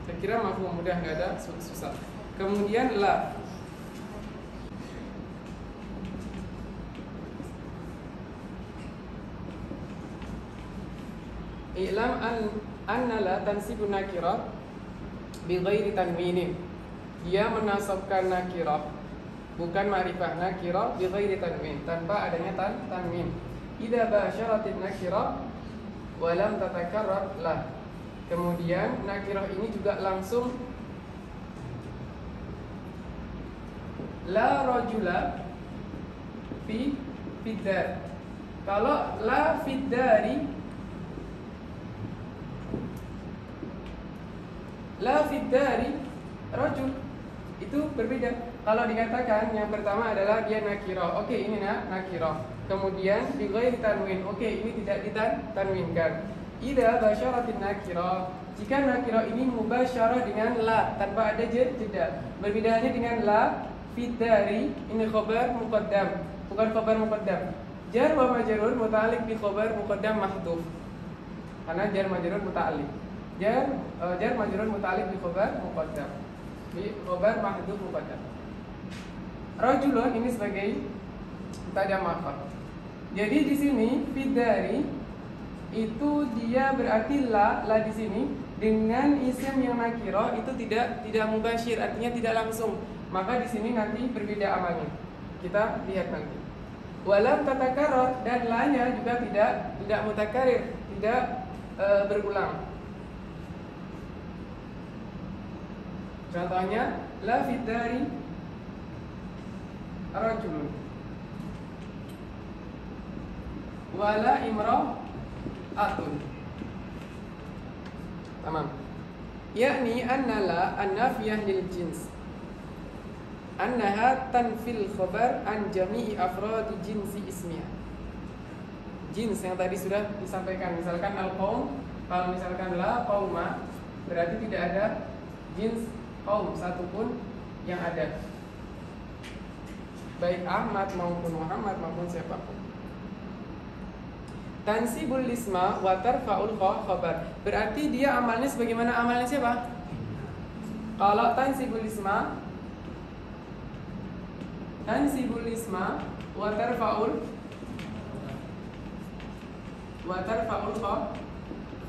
Saya kira mafhum, mudah, enggak ada susah. Kemudian la. I'lam anna la tansibu nakirah bi ghairi tanwinin. Dia menasabkan nakirah, bukan ma'rifah, nakirah bi ghairi tanwin, tanpa adanya tanwin. Idza basyaratin nakirah wa lam tatakarrar lah. Kemudian nakirah ini juga langsung la rajula fi dar. Kalau la fi dari, la fi dari rajul, itu berbeda. Kalau dikatakan yang pertama adalah dia nakirah, oke, ini nakirah. Kemudian bi ghairi tanwin, oke, ini tidak ditanwinkan. Idza basyaratin nakirah, jika nakirah ini mubasyarah dengan la tanpa ada jeda. Berbedanya dengan la fi dari, ini khabar muqaddam, bukan khabar muqaddam. Jar wa majrur muta'alliq bi khabar muqaddam mahdhuf. Karena jar majrur muta'alliq. Jar majrur muta'alliq bi khabar muqaddam. Bi khabar mahdhuf muqaddam. Rajulun ini sebagai mubtada ma'rifah. Jadi di sini fidari itu dia berarti la di sini dengan isim yang nakirah itu tidak mubasyir, artinya tidak langsung. Maka di sini nanti berbeda amalnya. Kita lihat nanti. Walam tatakarrar, dan lanya juga tidak mutakarir, tidak berulang. Contohnya la fid dari rajulun wala imra'atun. Tamam. Yakni anna la an-nafiyah lil jins, annaha tanfil khabar an jami'i afradi jinsi ismiha. Jins yang tadi sudah disampaikan, misalkan al-qaum, kalau misalkan la qauma, berarti tidak ada jins qaum satupun yang ada, baik Ahmad maupun Muhammad maupun siapapun. Tansibul isma wa tarfa'ul khabar, berarti dia amalnya sebagaimana amalnya siapa? Kalau tansibul isma wa tarfa'ul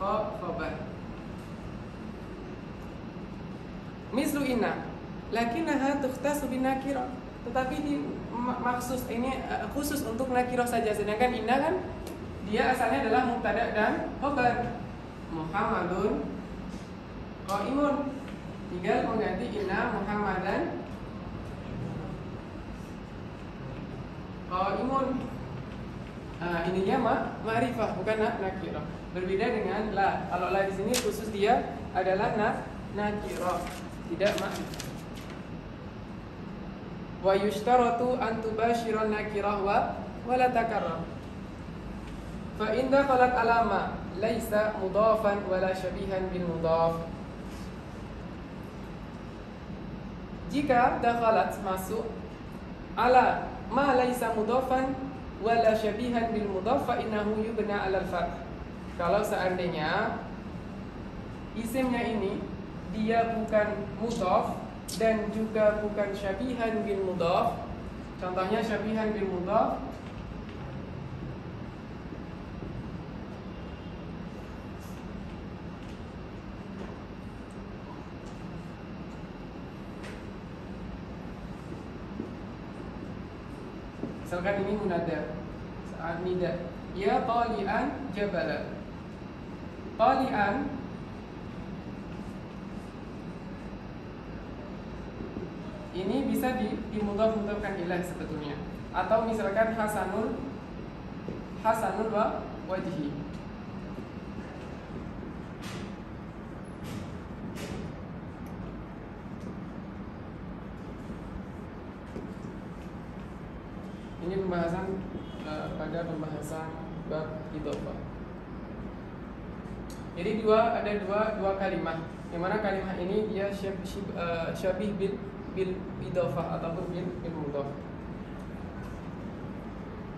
khabar. Mislu inna, lakinnaha tukhtasu bin nakirah, tetapi maksus ini khusus untuk nakirah saja, sedangkan inna kan dia asalnya adalah mubtada dan khabar. Muhammadun qaimun, tinggal mengganti inna Muhammadan qaimun. Ininya ma'rifah bukan nakirah. Berbeda dengan la. Kalau la di sini khusus dia adalah nakirah, tidak ma'rifah. Wa yushtaratu an tubashira nakirah wa la takarrar. Fa in dakhalat alama laisa mudhafan wala syabihan bil mudhaf. Jika dakhalat masuk ala ma laisa mudhafan wala syabihan bil mudhaf fa innahu yubna 'ala al-fath. Kalau seandainya isimnya ini dia bukan mudhaf dan juga bukan syabihan bil mudhaf. Contohnya syabihan bil mudhaf, misalkan ini munada, saat nida, ya talian jabalan. Talian ini bisa dimudhaf-mudhafkan ilah sebetulnya. Atau misalkan hasanul wajhi. Ini pembahasan pada pembahasan bab idhofah. Jadi ada dua kalimah, yang mana kalimah ini dia syabih bil idhofah ataupun bil mudhaf.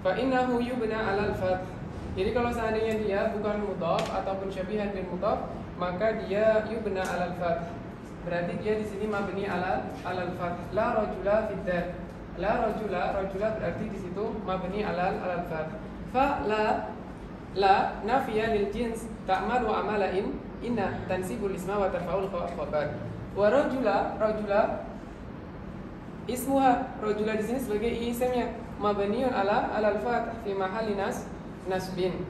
Fa innahu yubna 'alal fath. Jadi kalau seandainya dia bukan mudhaf ataupun syabihan bil mudhaf, maka dia yubna 'alal fath. Berarti dia di sini mabni 'alal fath. La rajula fid dar. La rajula berarti di situ mabni 'alal fath. Fa la nafiya lil jins ta'malu amalain inna tansibul isma wa tarfa'ul khabar. Wa rajula ismuha, rajula di sini sebagai isimnya, mabniun alal fath fi mahalli nasbin,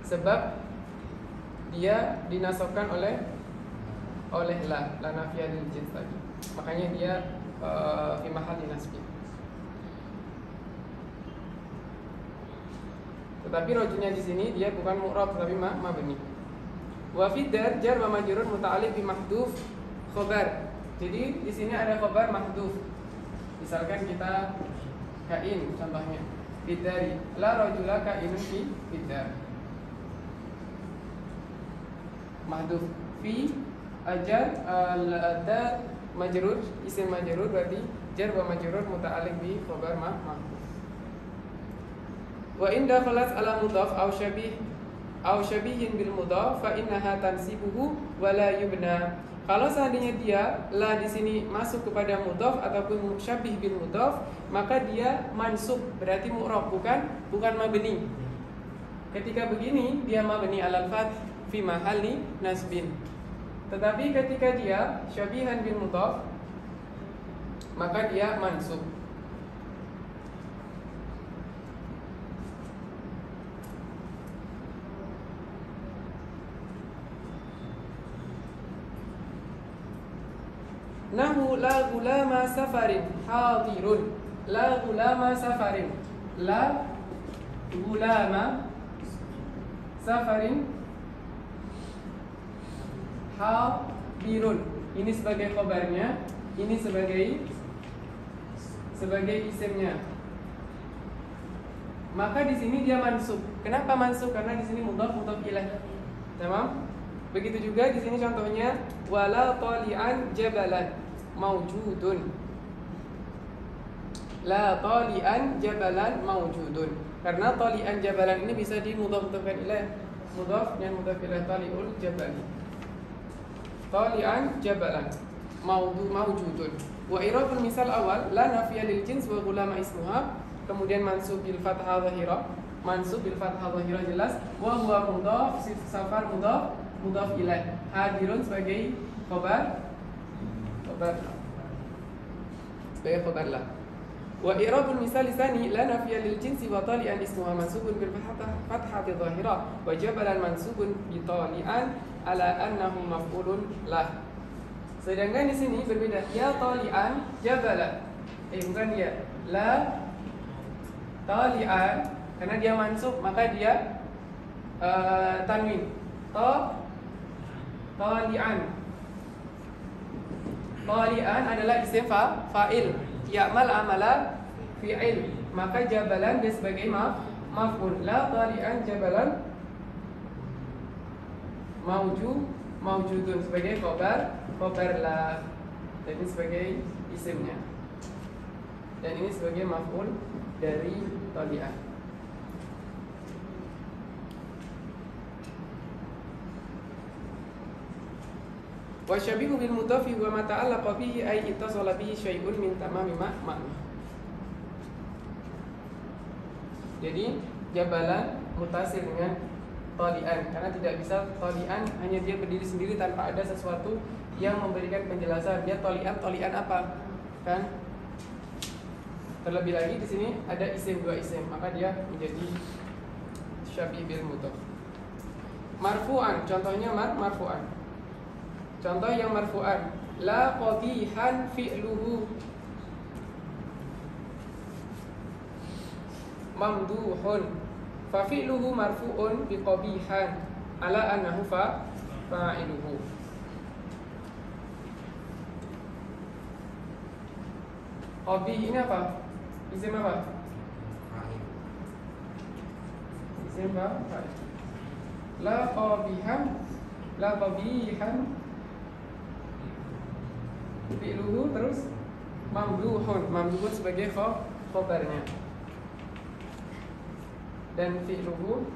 sebab dia dinasabkan oleh la nafiyah lil jins tadi, makanya dia fi mahalli nasbin. Tetapi rajulnya di sini dia bukan mu'rab tapi mabni. Wa fi dar jar wa majrur muta'alliq bi mahdhuf khabar. Jadi di sini ada khabar mahdhuf. Misalkan kita kain contohnya. Bidari la rajula kainun fi bidar. Mahdhuf fi ajar al-ada majrur, isim majrur berarti jar wa majrur muta'alliq bi khabar mahdhuf. Wa in dakhalat ala mudhaf aw syabihin bil mudhaf fa innaha tansibuhu wa la yubna. Kalau seandainya dia la di sini masuk kepada mudhaf ataupun syabih bil mudhaf, maka dia mansub, berarti mu'rab bukan mabni. Ketika begini dia mabni alal fath fi mahalli nasbin. Tetapi ketika dia syabihan bil mudhaf, maka dia mansub. nahu la gulama safarin hadirun. La gulama safarin. La gulama safarin hadirun. Ini sebagai khabarnya, ini sebagai isimnya. Maka di sini dia mansub. Kenapa mansub? Karena di sini mudhaf ilaih. Tamam? Begitu juga di sini contohnya wala tali'an jabalan maujudun. La tali'an jabalan maujudun. Karena tali'an jabalan ini bisa di mudhaf ilaih. Mudhaf dan mudhaf ilaih tali'ul jabali. Tali'an jabalan maujudun. Wa irabul misal awal la nafiya lil jins wa gulama ismuha. Kemudian mansub bil fathah dhahira. Mansub bil fathah dhahira jelas. Wa huwa mudhaf safar mudhaf ilaih. Hadirun sebagai khabar sebagai khabar la. Wa i'rabul misal tsani la nafiya lil jinsi wa tali'an ismuha mansubun bil fathah dhahira wa jabalan mansubun bi tali'an ala annahu maf'ulun lah. Sedangkan di sini berbeda. Ya tali'an jabalan. Bukan dia. La tali'an karena dia mansub maka dia tanwin. Tali'an. Tali'an adalah isim fa'il. Ya'mal amala fi'il. Maka jabalan dia sebagai maf'ul. La tali'an jabalan maujudun sebagai khabar la. Dan ini sebagai isimnya. Dan ini sebagai maf'ul dari tali'an. Wa syabihu bil mudhafi wa ma ta'allaqa bihi ay ittasala bihi syai'un min tamami ma'na. Jadi jabalan mutasil dengan tali'an karena tidak bisa tali'an hanya dia berdiri sendiri tanpa ada sesuatu yang memberikan penjelasan. Dia tali'an apa? Kan? Terlebih lagi di sini ada isim dua isim, maka dia menjadi syabih bil mudhaf. Marfu'an, contohnya marfu'an. Contoh yang marfu'an, la qadihan fi'luhu mamduhun. Fa fi'luhu marfu'un bi qabihan ala annahu fa'iluhu. Qabih ini apa? Isim apa? Isim fa'il. La qabihan fi'luhu terus mamduhun sebagai khabarnya. Dan fi'luhu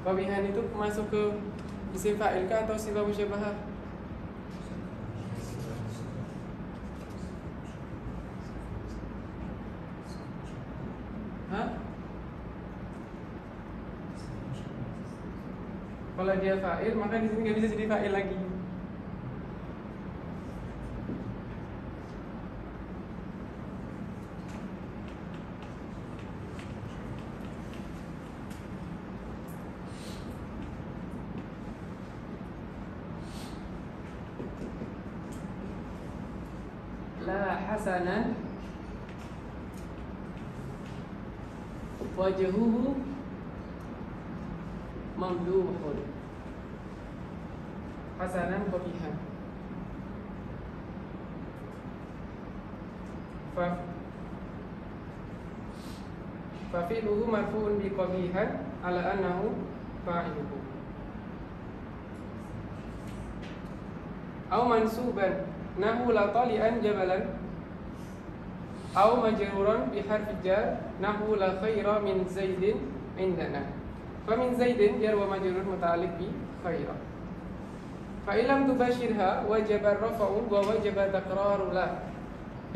qabihan itu masuk ke isim fa'il kah atau sifat musyabahah? Hah? Kalau dia fa'il maka di sini nggak bisa jadi fa'il lagi. La hasanan wajhuhu mamduhun. Hasanan qabihan. Fa fi'luhu marfu'un bi qabihan ala annahu fa'iluhu. Aw mansuban nahu la tali'an jabalan. Aw majruran bi harfi jar nahu la khaira min zaidin indana. Fa min zaidin jar wa majrur muta'alliq bi khaira. Fa illam tubashirha wajaba rafa'u wa wajaba takraru la.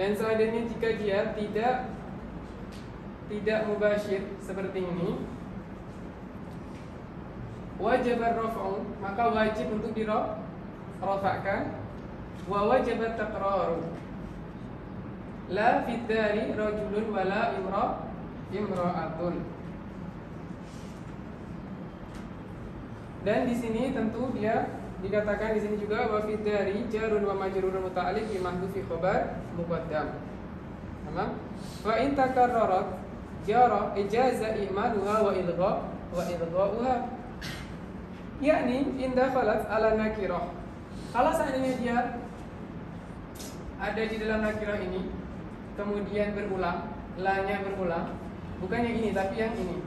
Dan seandainya jika dia tidak mubashir seperti ini, wajib ar-raf'u, maka wajib untuk dirafa'kan. Wa wajib at-taqraru, la fid dari rajulun wala imra'atun. Dan di sini tentu dia dikatakan di sini juga wa fid dari jarun wa majrurun muta'alliq bi mahdhufi khabar muqaddam. Tamam? Wa in takarrarat jara ijaza i'maluha wa idgha'uha. Yakni in dakhalat ala nakirah. Kalau seandainya dia ada di dalam nakirah ini kemudian berulang, la-nya berulang, bukan yang ini tapi yang ini.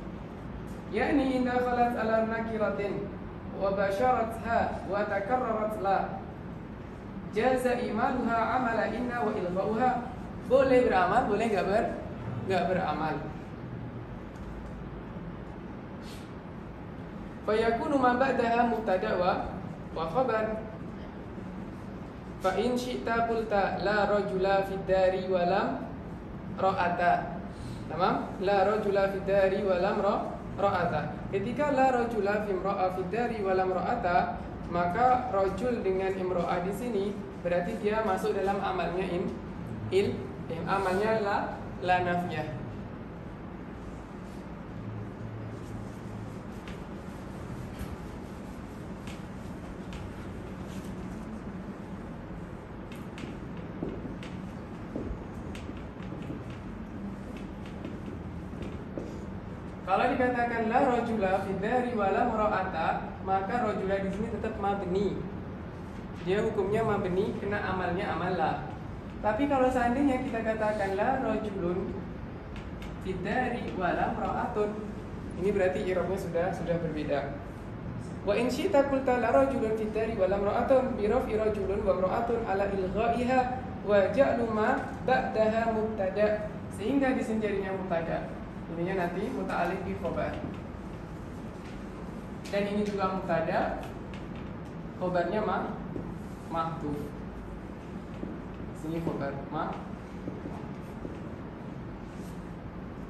Yakni in dakhalat ala nakiratin wa basyaratha wa takarrarat la jaza imaluha amala inna wa ilgha'uha. Boleh beramal, boleh enggak beramal. Fa yakunu ma ba'daha mubtada wa khabar. Fa in syi'ta qulta la rajula fid dari wa lam ra'ata. Tamam? La rajula fid dari wa lam ra'ata. Ketika la rajula fi imra'a fid dari wa lam ra'ata, maka rajul dengan imra'ah di sini berarti dia masuk dalam amalnya amalnya la nafiyah. Kalau dikatakan la rajula fid dari wa la mar'ata, maka rajula di sini tetap mabni. Dia hukumnya mabni kena amalnya amal la. Tapi kalau seandainya kita katakan la rajulun fid dari wa la mar'atun, ini berarti i'rabnya sudah berbeda. Wa in syi'ta qulta la rajulun fid dari wa la mar'atun bi raf'i rajulun wa mar'atun ala ilgha'iha wa ja'lu ma ba'daha mubtada, sehingga di sini jadinya mubtada. Ininya nanti muta'alliq bi khabar. Dan ini juga mubtada, khabarnya mahdhuf. Sini khabar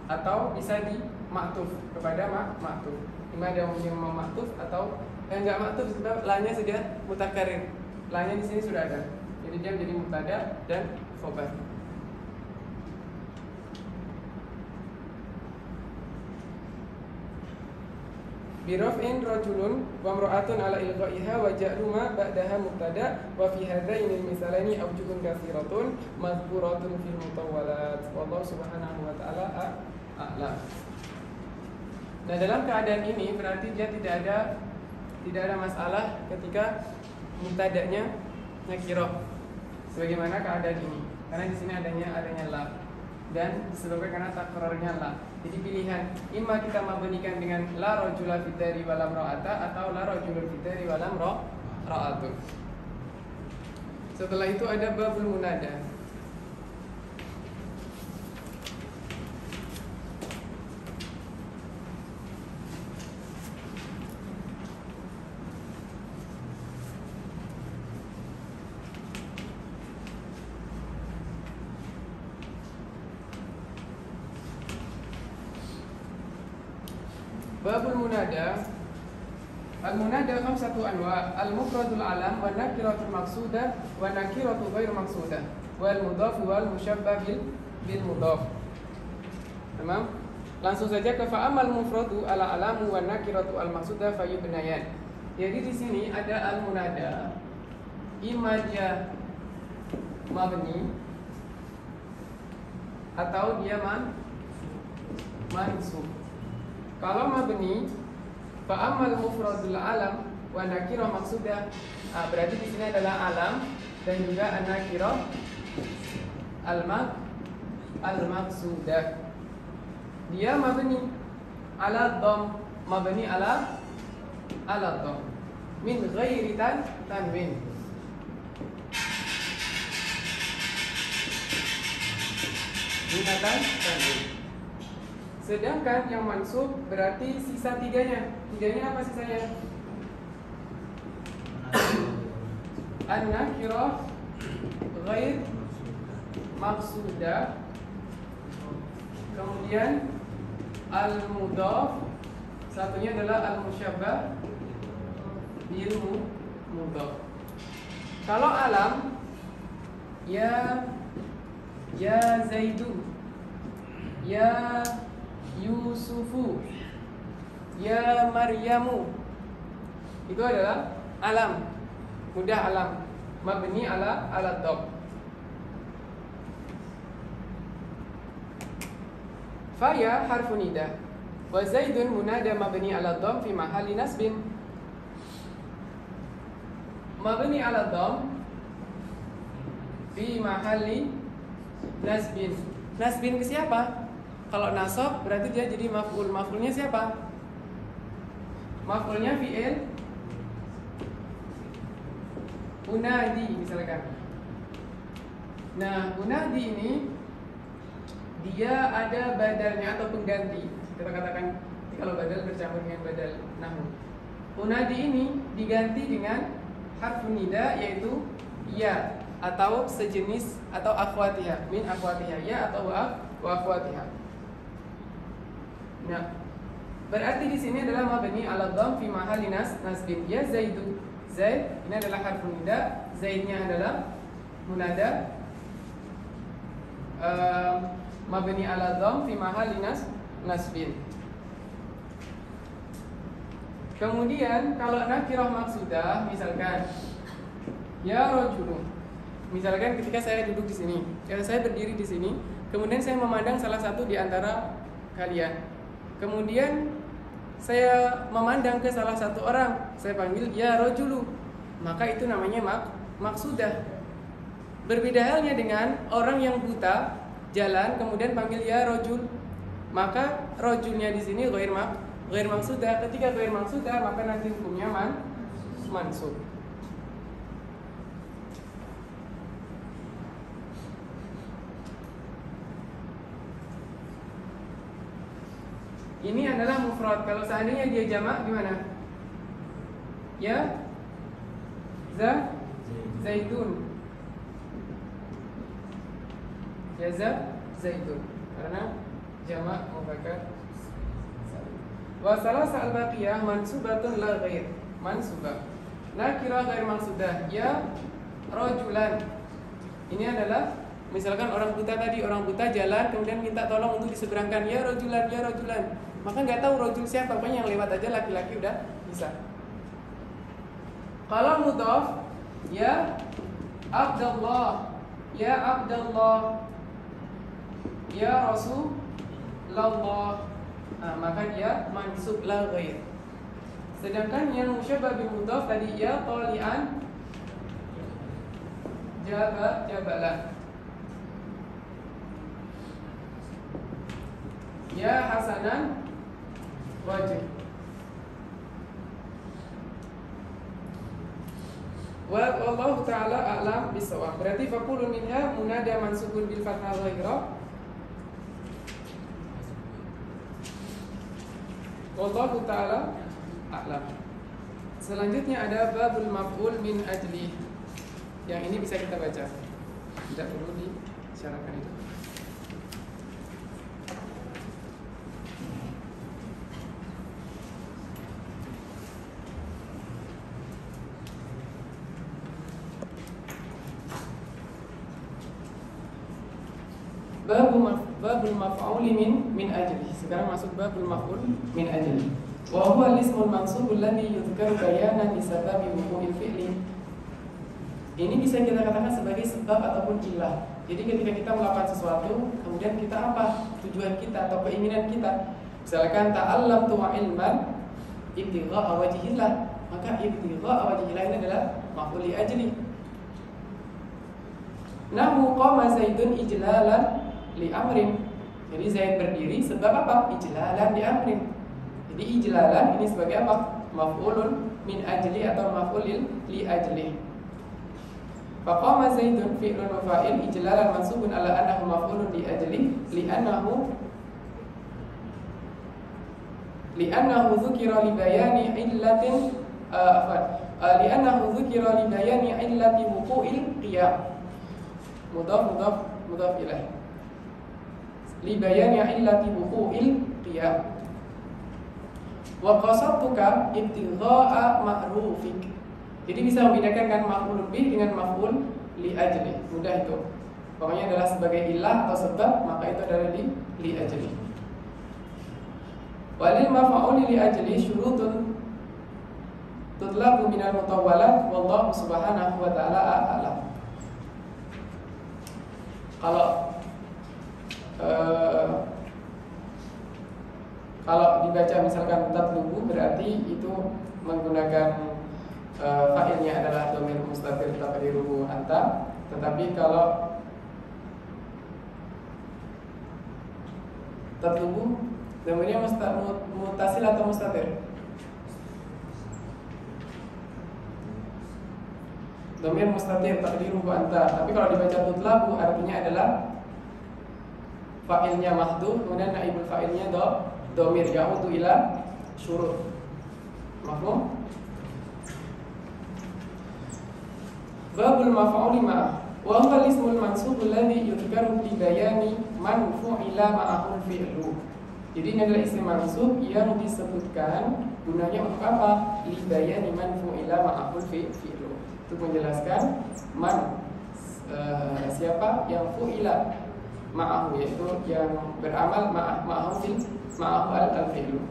atau bisa di maktuf kepada maktuf. Ima ada yang maktuf atau enggak maktuf sebab la-nya sudah mutakarir. La-nya di sini sudah ada. Jadi dia menjadi mubtada dan khabar. Biraf'in rajulun wa imra'atun ala ilgha'iha wa ja'lu ma ba'daha mubtada wa fi hadaini al-misalaini awjuhun katsiratun madhkuratun fil mutawwalat. Wallahu subhanahu wa ta'ala a'lam. Nah, dalam keadaan ini berarti dia tidak ada masalah ketika mubtada'nya nakirah. Sebagaimana keadaan ini. Karena di sini adanya la dan disebabkan karena takrarnya la. Jadi pilihan, imma kita mabnikan dengan la rajula fid dari wa lam ra'ata atau la rajulun fid dari wa lam ra'atun. Setelah itu ada babul munada. Babul munada. Al-munada khamsatu anwa, al-mufradul alam wa nakiratul maqsudah wa nakiratul ghairu maqsudah wal mudhaf wal musyabbah bil mudhaf. Tamam? Langsung saja ke fa'amal mufradu ala alamu wa nakiratu al maqsudah fayubnayan. Jadi di sini ada al-munada, imma dia mabni atau dia mansub. Kalau mabni, fa'amal mufradul alam wa nakirah maqsudah, berarti di sini adalah alam dan juga an-nakirah al-maqsudah. Dia mabni ala dhamm, mabni ala dhamm min ghairi tanwin. Tanwin. Sedangkan yang mansub berarti sisa tiganya. Tiganya apa sisanya? An-nakirah ghair maqsudah, kemudian al-mudhaf, satunya adalah al-musyabbah bil mudhaf. Kalau alam ya Zaidu, ya Yusufu, ya Maryamu, itu adalah alam, mudah alam, mabni ala dhamm. Faya harfu nida wa Zaidun munada mabni ala dhamm fi mahalli nasbin. Mabni ala dhamm fi mahalli nasbin. Nasbin ke siapa? Kalau nasab berarti dia jadi maf'ul. Maf'ulnya siapa? Maf'ulnya fi'il unadi misalkan. Nah, unadi ini dia ada badalnya atau pengganti. Kita katakan kalau badal bercampur dengan badal nahwu. Unadi ini diganti dengan harfun nida yaitu ya atau sejenis atau akhwatiha, min akhwatiha, ya atau wa akhwatiha. Nah, berarti di sini adalah mabni ala dhamm fi mahalli nasbin. Ya Zaidu, Zaid ini adalah harfun nida, Zaidnya adalah munada mabni ala dhamm fi mahalli nasbin. Kemudian kalau nakirah maksudah misalkan ya rajulu. Misalkan ketika saya duduk di sini, saya berdiri di sini, kemudian saya memandang salah satu di antara kalian. Kemudian saya memandang ke salah satu orang, saya panggil ya rajulu. Maka itu namanya maksudah. Berbeda halnya dengan orang yang buta jalan kemudian panggil ya rajul. Maka rajulnya di sini ghair maksudah. Ketika ghair maksudah maka nanti hukumnya mansub. Ini adalah mufrad. Kalau seandainya dia jamak gimana? Ya Zaidun. Ya Zaidun. Karena jamak muzakkar. Wa salasa al-baqiyah mansubatun la ghair. Mansubah. Nakirah ghair maksudah. Ya rajulan. Ini adalah misalkan orang buta tadi, orang buta jalan kemudian minta tolong untuk diseberangkan, ya rajulan. Maka nggak tahu rajul siapa, pokoknya yang lewat aja laki-laki udah bisa. Kalau mudhaf, ya Abdullah, ya Rasulullah. Nah, maka dia mansub la ghair. Sedangkan yang musyabbah bil mudhaf tadi ya talian jabalan. Ya hasanan wajib. Wallahu ta'ala a'lam bisawab. Berarti faqulu minha munada mansubun bil fathah dhahira. Wallahu ta'ala a'lam. Selanjutnya ada babul maf'ul min ajli. Yang ini bisa kita baca. Tidak perlu disyaratkan itu. Babul maf'ul min ajli. Sekarang masuk babul maf'ul min ajli. Wa huwa al-ismul mansub alladhi yudhkaru bayanan li sababi wuqu'il fi'li. Ini bisa kita katakan sebagai sebab ataupun ilah. Jadi ketika kita melakukan sesuatu, kemudian kita apa? Tujuan kita atau keinginan kita. Misalkan ta'allamtu ilman ibtigha'a wajhillah. Maka ibtigha'a wajhillah ini adalah maf'ul li ajli. Nahu qama Zaidun ijlalan li amrin. Jadi Zaid berdiri sebab apa? Ijlalan li amrin. Jadi ijlalan ini sebagai apa? Maf'ulun min ajli atau maf'ul li ajli. Faqama Zaidun fi'lun wa fa'il ijlalan mansubun ala annahu maf'ulun li ajli li'annahu dzukira li bayani illatin li'annahu dzukira li bayani illati wuqu'il qiyam. Mudhaf ilaih. Li bayani illati wuqu'il qiyam. Wa qasadtuka ibtigha'a ma'rufik. Jadi bisa membedakan kan maf'ul bih dengan maf'ul li ajli. Mudah itu. Pokoknya adalah sebagai ilah atau sebab, maka itu adalah li ajli. Walil maf'ul li ajli syurutun tutlabu minal mutawwalat wallahu subhanahu wa ta'ala a'lam. Kalau dibaca misalkan tatlubu berarti itu menggunakan fa'ilnya adalah dhamir mustatir taqdiruhu anta. Tetapi kalau tatlubu dhamirnya muttasil atau mustatir? Dhamir mustatir taqdiruhu anta. Tapi kalau dibaca tutlabu artinya adalah fa'ilnya mahdhuf, kemudian naibul fa'ilnya dhamir ya'udu ila syurut. Mafhum? Babul maf'uli ma wa huwa ismul mansub alladhi yudhkaru fi bayani man fu'ila ma'ahul fi'lu. Jadi ini adalah isim mansub yang disebutkan gunanya untuk apa? Li bayani man fu'ila ma'ahul fi'lu. Untuk menjelaskan man siapa yang fu'ila ma'ahu, yaitu yang beramal ma'ahu al-fi'lu.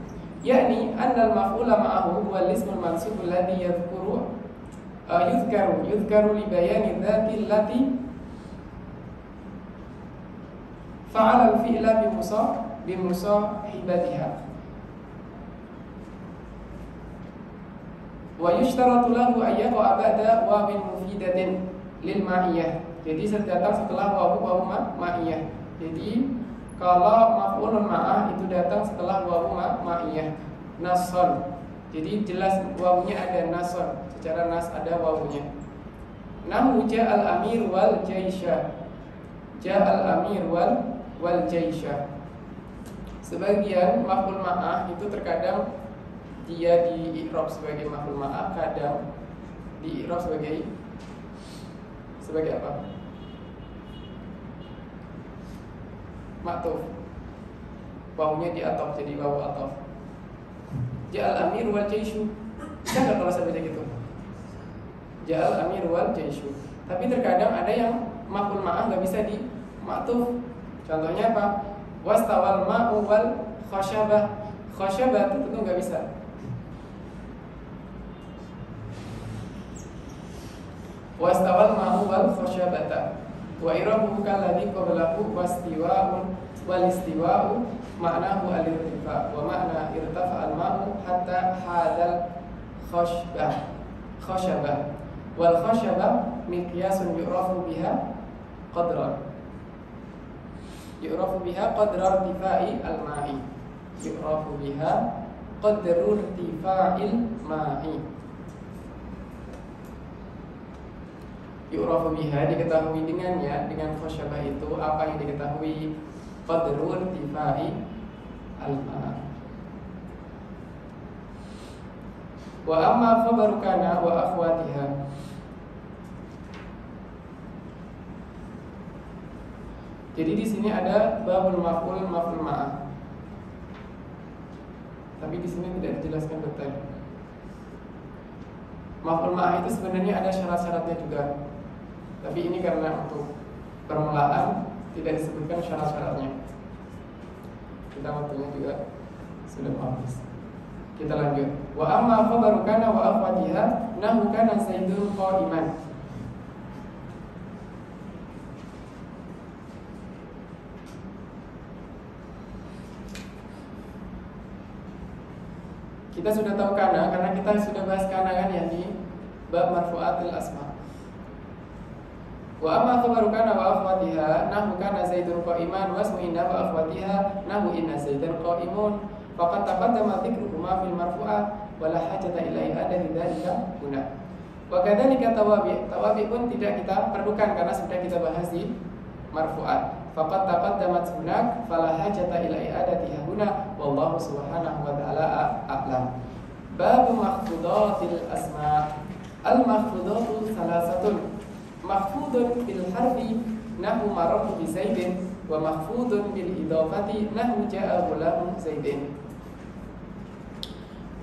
Yakni annal maf'ula ma'ahu huwa al-ismul mansub alladhi yudhkaru li bayani dzati allati fa'ala al-fi'la bimusahibatiha. Wa yushtaratu lahu an yaqa ba'da wawin mufidatin lil ma'iyah. Jadi datang setelah wawu ma'iyah. Jadi kalau maf'ulun ma'ah itu datang setelah wawu ma'iyah. Nason. Jadi jelas wawunya ada nason. Secara nas ada wawunya. Nahu ja'al amir wal jaisha. Ja'al amir wal jaisha. Sebagian maf'ul ma'ah itu terkadang dia di i'rab sebagai maf'ul ma'ah, kadang di i'rab sebagai apa? Ma'tuf. Wawunya di ataf jadi wawu ataf. Ja'al amir wal jaishu. Bisa enggak kalau saya baca gitu? Ja'al amir wal jaishu. Tapi terkadang ada yang maf'ul ma'ah enggak bisa di ma'tuf. Contohnya apa? Wastawal ma'u wal khashabah. Khashabah itu tentu enggak bisa. Wastawal ma'u wal khashabata. Wa irabuhu kalladhi qablahu wastiwa'un wal istiwa'u ma'nahu al-irtifa' wa ma'na irtafa al-ma'u hatta hadal khashabah wal khashabah miqyasun yu'rafu biha qadran irtifa'i al-ma'i yu'rafu biha qadru irtifa'il ma'i. Yu'rafu biha diketahui dengannya, dengan khashabah itu apa yang diketahui qadru irtifa'i al-ma'. Wa amma khabaru kana wa akhwatiha. Jadi di sini ada babul maf'ul ma'ah. Tapi di sini tidak dijelaskan detail. Maf'ul ma'ah itu sebenarnya ada syarat-syaratnya juga. Tapi ini karena untuk permulaan tidak disebutkan syarat-syaratnya. Kita waktunya juga sudah habis. Kita lanjut. Wa amma khabaru kana wa akhwatiha nahu kana Zaidun qa'iman. Kita sudah tahu kana karena kita sudah bahas kana kan yang di bab marfu'atil asma. Wa amma khabaru kana wa akhwatiha nahu kana Zaidun qa'iman wa ismu inna wa akhwatiha nahu inna Zaidan qa'imun. Faqad taqaddama dzikruhuma fil marfu'at wa la hajata ila i'adati dzalika huna. Wa kadzalika tawabi pun tidak kita perlukan karena sudah kita bahas di marfu'at. Faqad taqaddamat hunak fala hajata ila i'adatiha huna wallahu subhanahu wa ta'ala a'lam. Bab makhfudatil asma. Al makhfudatu salasatun. Makhfudun bil harfi nahu marartu bi Zaidin wa makhfudun bil idafati nahu ja'a ghulamu Zaidin.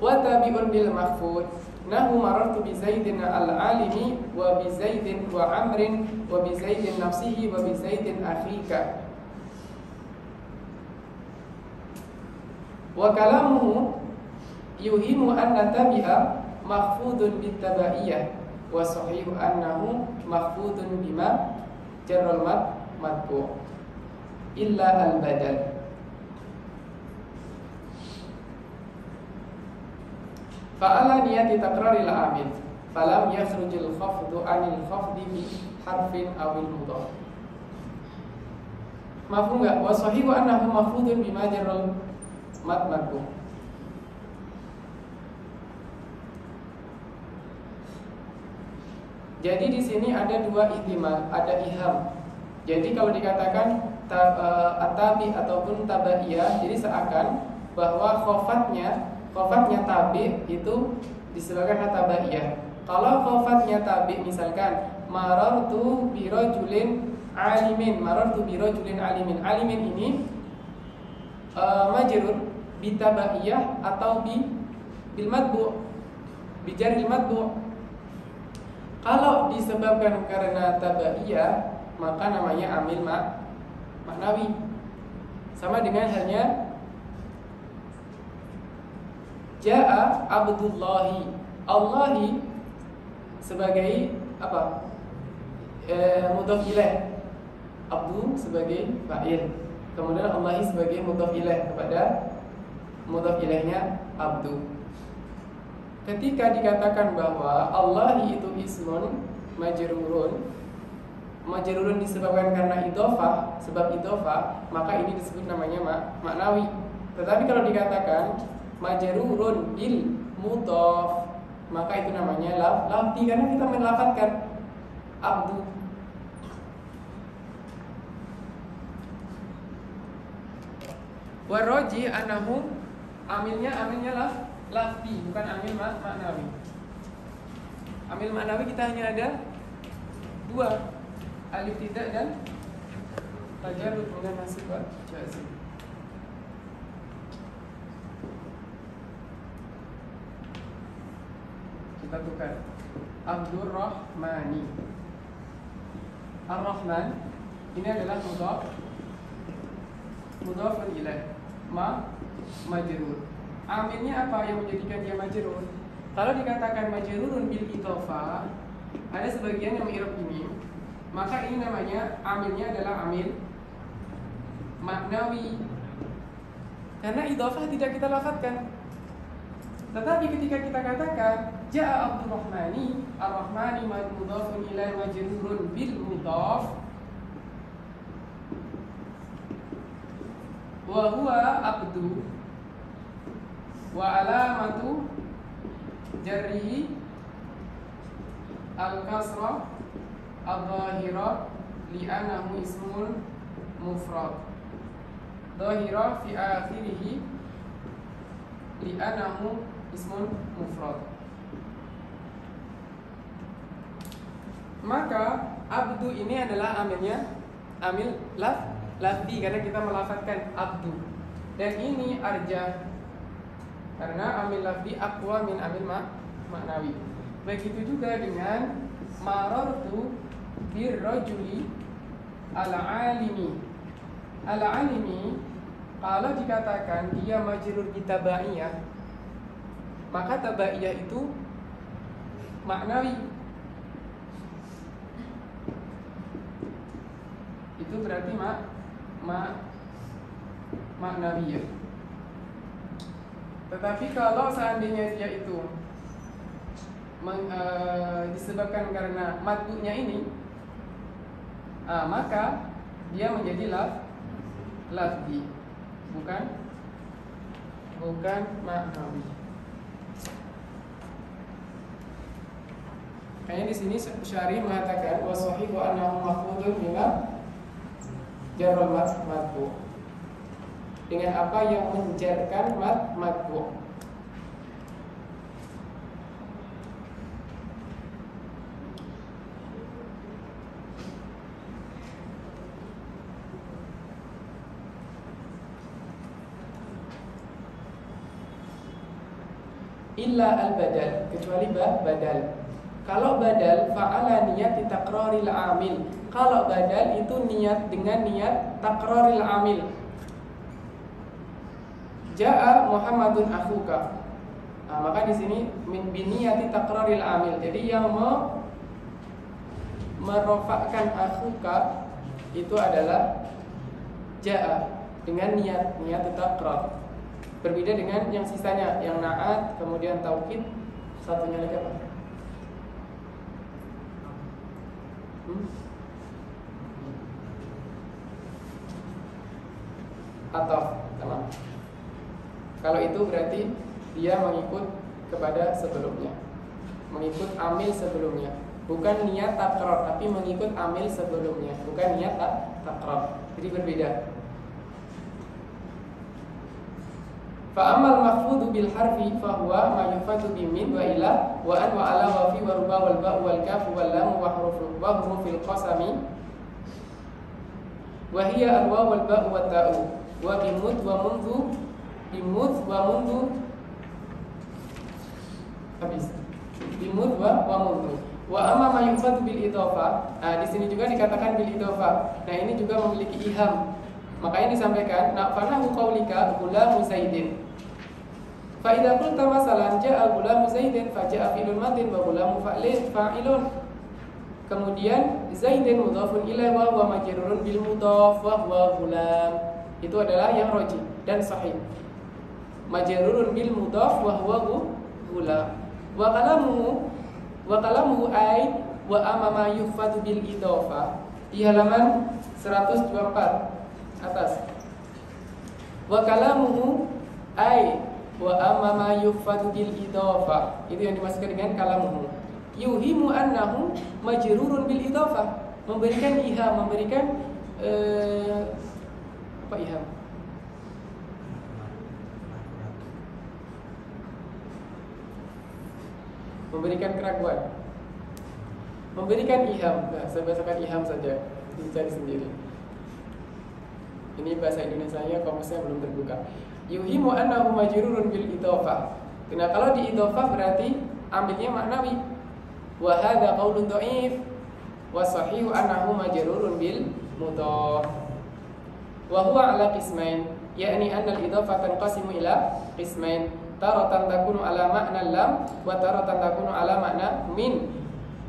Wa tabi'un bil mahfud nahu marartu bi Zaidin al-alimi wa bi Zaidin wa Amrin wa bi Zaidin nafsihi wa bi Zaidin akhika. Wa kalamuhu yuhimu anna tabi'a mahfudun bit tabaiyah wa sahihu annahu mahfudun bima jarral matbu illa al-badal. Fa'ala niyati takraril amil falam yakhrujul khafdu anil khafdi bi harfin awil mudhaf. Mafhum enggak? Wa sahihu annahu mahfudun bima jarral matbu. Jadi di sini ada dua ihtimal, ada iham. Jadi kalau dikatakan atabi ataupun tabaiyah, jadi seakan bahwa khofatnya tabi itu disebabkan tabaiyah. Kalau khofatnya tabi misalkan marartu bi rajulin alimin, alimin ini majrur bi tabaiyah atau bil matbu, bi jaril matbu. Kalau disebabkan karena tabaiyah, maka namanya amil maknawi. Sama dengan halnya Ja'a Abdullahi. Allahi sebagai apa? Mudhaf ilaih. Abdu sebagai fa'il. Kemudian Allahi sebagai mudhaf ilaih kepada mudhaf ilaihnya abdu. Ketika dikatakan bahwa Allahi itu ismun majrurun disebabkan karena idhofah, sebab idhofah, maka ini disebut namanya maknawi. Tetapi kalau dikatakan majrurun bil mudhaf, maka itu namanya lafzi karena kita melafadzkan abdu. Waroji anahu amilnya lafzi, bukan amil maknawi. Amil maknawi kita hanya ada dua, alif tidak dan tajarrud minan nasib wa jazm. Kita tukar. Abdur Rahmani. Ar-Rahman ini adalah mudhafun ilaih, majrur. Amilnya apa yang menjadikan dia majrur? Kalau dikatakan majrurun bil idhofah, ada sebagian yang mengirob ini, maka ini namanya amilnya adalah amil maknawi. Karena idhofah tidak kita lafadzkan. Tetapi ketika kita katakan Ja'a Abdur Rahmani, Ar-Rahmani mudhafun ilaih majrurun bil mudhaf, wa huwa abdu, wa alamatu jarrihi al-kasrah al-zahira li'anahu ismun mufrad, zahira fi akhirihi li'anahu ismun mufrad. Maka abdu ini adalah amilnya amil lafzi karena kita melafadzkan abdu. Dan ini arjah karena amil lafzi aqwa min amil maknawi. Begitu juga dengan marartu birrajuli al-alimi. Al-alimi kalau dikatakan dia majrur bi tabaiyah, maka tabaiyah itu maknawi. Itu berarti maknawiyah. Tetapi kalau seandainya dia itu disebabkan karena matbu'nya ini, maka dia menjadi lafzi, bukan maknawi. Kayaknya di sini Syarih mengatakan wasahihu annahu mahfudun bima jarral matbu, dengan apa yang menjarkan matbu. illa al-badal, kecuali badal. Kalau badal fa'ala niat takraril amil. Kalau badal itu niat dengan niat takraril amil. Ja'a Muhammadun akhuka. Nah, maka di sini min biniyati takraril amil. Jadi yang merofakkan akhuka itu adalah ja'a dengan niat takrar. Berbeda dengan yang sisanya, yang na'at, kemudian taukid, satunya lagi apa? Atau tamam. Kalau itu berarti dia mengikut kepada sebelumnya, mengikut amil sebelumnya, bukan niat takrar, tapi mengikut amil sebelumnya, bukan niat takrar. Jadi berbeda. Fa amal mahfudhu bil harfi fa huwa ma yufatu bi min wa ila wa an wa ala wa fi wa ruba wal ba wal kaf wal lam wa hurufil qasami wa hiya al waw wal ba wa ta'u wa bimud wa mundu habis bimud wa mundu wa amma ma yufatu bil idafa. Nah, di sini juga dikatakan bil idafa. Nah, ini juga memiliki iham. Makanya disampaikan na'fanahu qaulika gulamu zaidin. Fa idza qulta masalan ja'a gulamu zaidin fa ja'a fi'lun madin wa gulamu fa'ilun. Kemudian zaidin mudhafun ilaihi wa huwa majrurun bil mudhaf wa huwa gulam. Itu adalah yang roji dan sahih. Majrurun bil mudhaf wa huwa gulam. Wa kalamuhu ay wa amama yufatu bil idafa. Di halaman 124 atas. Wa kalamuhu ay wa amama yufadu bil idafa. Itu yang dimaksudkan dengan kalamuhu. Yuhimu annahu majrurun bil idafa. Memberikan iham, memberikan apa iham? Memberikan keraguan. Memberikan iham. Nah, saya bahasakan iham saja. Dicari sendiri. Ini bahasa Indonesianya kamusnya belum terbuka. Yuhimu annahu majrurun bil idhofah. Nah, kalau di idhofah berarti ambilnya maknawi. Wa hadza qaulun dhaif wa sahihu annahu majrurun bil mudhaf. Wa huwa ala qismain, yakni anna al idhofah tanqasimu ila qismain. Taratan takunu ala ma'na lam wa taratan takunu ala ma'na min.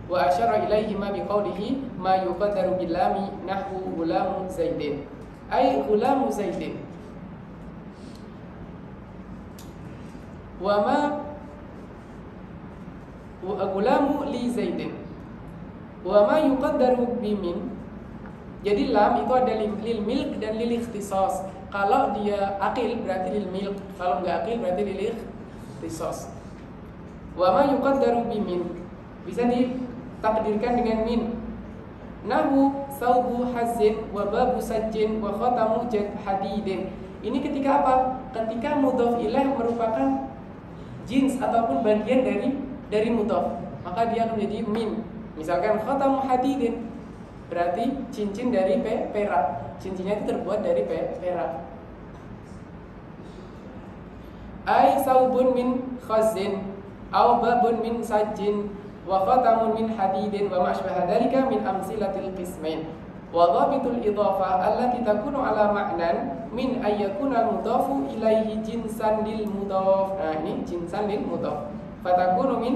Wa asyara ilaihi ma biqaulihi ma yuqaddaru bil lami nahwu gulamu zaidin. Ay gulamu zaidin. Wa ma gulamu li zaidin. Wa ma yuqaddaru bimin. Jadi lam itu ada lil milk dan lil ikhtisas. Kalau dia akil berarti lil milk, kalau enggak akil berarti lil ikhtisas. Wa ma yuqaddaru bimin bisa ditakdirkan dengan min. Nahu saubu hazin wa babu sajjin wa khatamu hadidin. Ini ketika apa? Ketika mudhaf ilaih merupakan jins ataupun bagian dari mudhaf, maka dia akan menjadi min. Misalkan khatamu hadidin berarti cincin dari perak. Cincinnya itu terbuat dari perak. Ai saubun min khazin au babun min sajjin wa khatamun min hadidin wa ma asbaha dzalika min amsilatil qismain. Wa dhabitul idhafah allati takunu ala ma'nan min ayyakuna mudhafu ilaihi jinsan lil mudhaf. Nah, ini jinsan lil mudhaf. Fatakunu min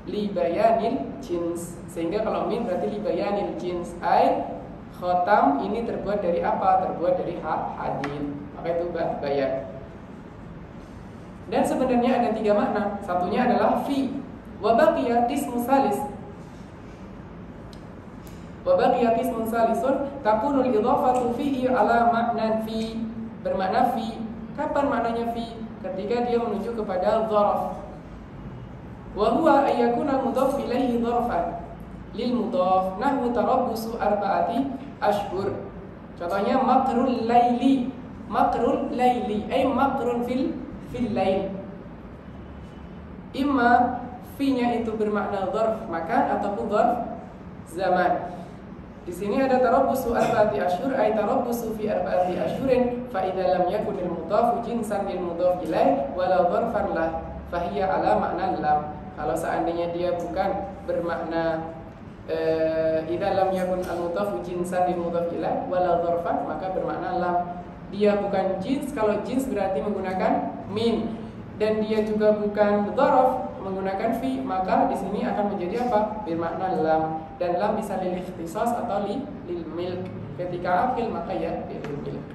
li bayanil jins. Sehingga kalau min berarti li bayanil jins. Ai khatam ini terbuat dari apa? Terbuat dari hadid. Maka itu bayan. Dan sebenarnya ada 3 makna. Satunya adalah fi. Wa baqiya qismun salis. Wa baqiya qismun salisun takunul idhafatu fihi ala ma'nan fi. Bermakna fi. Kapan maknanya fi? Ketika dia menuju kepada dzaraf. Wa huwa ayyakuna mudhaf ilaihi dzarfan lil mudhaf nahwu tarabbusu arba'ati ashhur. Contohnya makrul laili. Makrul laili ay makrun fil lail. Imma fi-nya itu bermakna dzarf makan ataupun dzarf zaman. Di sini ada tarabbusu arba'ati ashhur ay tarabbusu fi arba'ati ashhurin fa idza lam yakun al mudhaf jinsan lil mudhaf ilaih wala dzarfan lah fahiya ala makna lam. Kalau seandainya dia bukan bermakna idza lam yakun al-mudhaf jinsan lil mudhaf ilaih wala dzarfan, maka bermakna lam. Dia bukan jins, kalau jins berarti menggunakan min, dan dia juga bukan dzaraf menggunakan fi, maka di sini akan menjadi apa? Bermakna lam. Dan lam bisa lil ikhtisas atau lil milk. Ketika afil maka ya lil milk.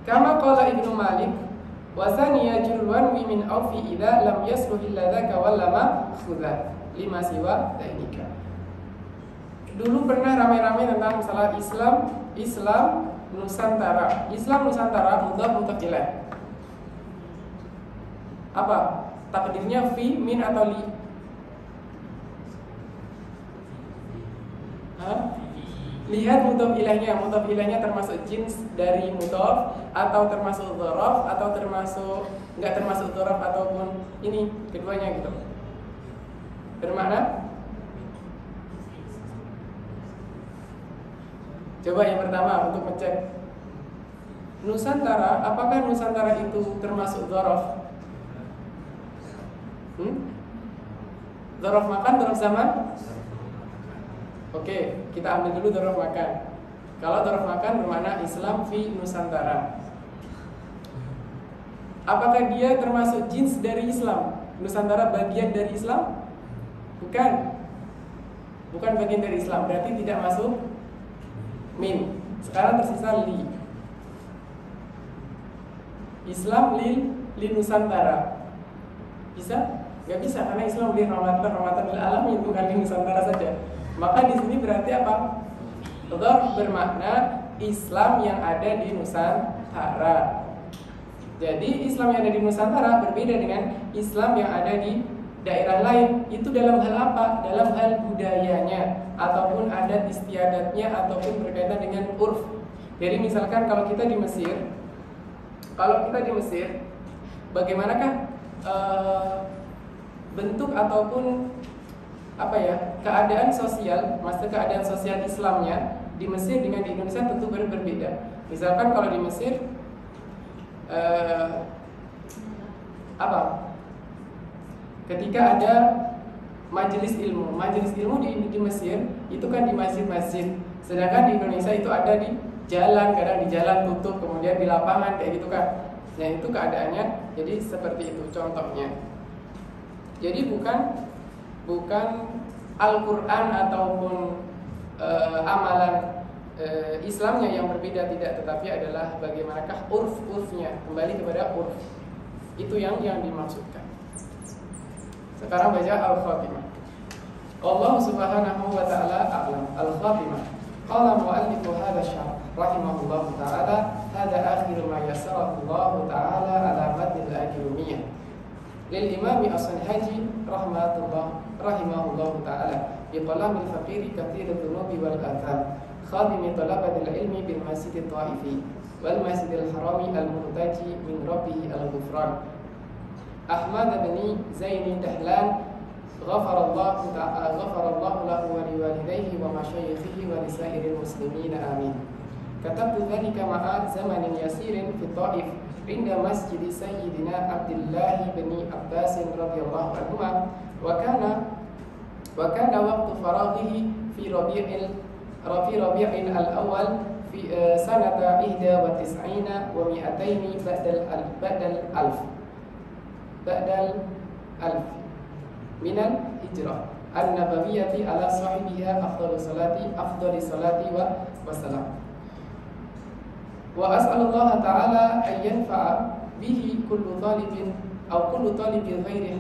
Kama qala Ibnu Malik wa thaniya julwan min awfi idza lam yasluh illa dzaka wal lama khudha lima siwa dainika. Dulu pernah ramai-ramai tentang masalah Islam Nusantara. Islam Nusantara mudhaf ilaih. Apa? Takdirnya fi, min atau li? Lihat mudhaf ilaihnya termasuk jins dari mudhaf atau termasuk dzaraf atau enggak termasuk dzaraf ataupun ini keduanya gitu. Bermakna? Coba yang pertama untuk ngecek Nusantara, apakah Nusantara itu termasuk dzaraf? Dzaraf makan, dzaraf zaman? Oke, kita ambil dulu dzaraf makan. Kalau dzaraf makan bermakna Islam fi Nusantara. Apakah dia termasuk jins dari Islam? Nusantara bagian dari Islam? Bukan. Bukan bagian dari Islam, berarti tidak masuk min. Sekarang tersisa li. Islam li Nusantara. Bisa? Gak bisa, karena Islam li rahmatan lil alamin, bukan li Nusantara saja. Maka di sini berarti apa? Dzarf bermakna Islam yang ada di Nusantara. Jadi Islam yang ada di Nusantara berbeda dengan Islam yang ada di daerah lain. Itu dalam hal apa? Dalam hal budayanya, ataupun adat istiadatnya, ataupun berkaitan dengan urf. Jadi misalkan kalau kita di Mesir, bagaimanakah bentuk ataupun keadaan sosial, maksudnya keadaan sosial Islamnya di Mesir dengan di Indonesia tentu berbeda. Misalkan kalau di Mesir ketika ada majelis ilmu di Mesir itu kan di masjid-masjid, sedangkan di Indonesia itu ada di jalan, kadang di jalan tutup, kemudian di lapangan kayak gitu kan. Nah itu keadaannya, jadi seperti itu contohnya. Jadi bukan Al-Quran ataupun amalan Islamnya yang berbeda, tidak, tetapi adalah bagaimanakah urf-urfnya, kembali kepada urf. Itu yang dimaksudkan. Sekarang baca Al-Khatimah. Allah subhanahu wa ta'ala a'lam. Al-Khatimah. Qala mu'allifu hadha syarh rahimahullahu ta'ala, hadha akhiru ma yassarahu Allah ta'ala ala matnil ajrumiyah lil imami as-Sanhaji rahimahullahu ta'ala biqalamil faqiri kathir dhunubi wal atham khadimi talabatil ilmi bil masjidit ta'ifi wal masjidil harami al-murtaji min rabbihi al-ghufran Ahmad bin Zaini Dahlan ghafarallahu lahu wa liwalidayhi wa masyayikhihi wa lisairil muslimin amin. Katabtu dhalika ma'a zamanin yasirin fi Ta'if inda masjid Sayyidina Abdullah bin Abbas radhiyallahu anhuma wa kana waqtu faraghihi fi Rabi'il al-awwal fi sanata 91 wa 200 ba'dal alf minal hijrah an-nabawiyyati ala sahibiha afdhalis salati wa wassalam. Wa as'alullaha ta'ala an yanfa'a bihi kullu talibin ghairi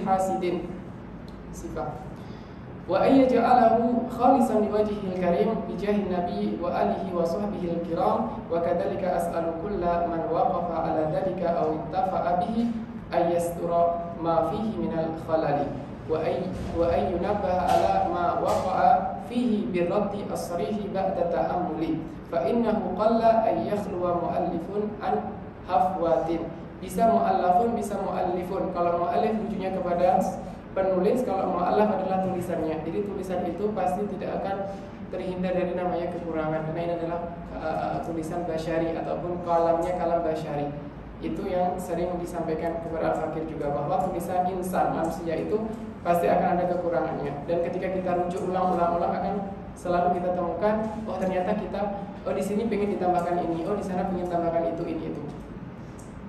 hasidin sifat wa an yaj'alahu khalisan liwajhihil karim bi jahin nabi wa alihi wa sahbihi al-kiram wa kadzalika as'alu kulla man waqafa ala dhalika aw ittafa'a bihi ay yastura ma fihi min al-khalali wa ay yunabbaha ala ma waqa'a fihi birraddi as-sarihi ba'da ta'ammuli fa innahu qalla ay yakhluwa muallifun an hafwatin. Bisa muallafun, bisa muallifun. Kalau muallif rujuknya kepada penulis, kalau muallaf adalah tulisannya. Jadi tulisan itu pasti tidak akan terhindar dari namanya kekurangan, karena ini adalah tulisan basyari ataupun kalamnya kalam basyari. Itu yang sering disampaikan kepada Al-Fakir juga, bahwa tulisan insan manusia itu pasti akan ada kekurangannya. Dan ketika kita rujuk ulang-ulang akan selalu kita temukan, oh ternyata kita, oh di sini pengen ditambahkan ini, oh di sana pengen tambahkan itu, ini itu.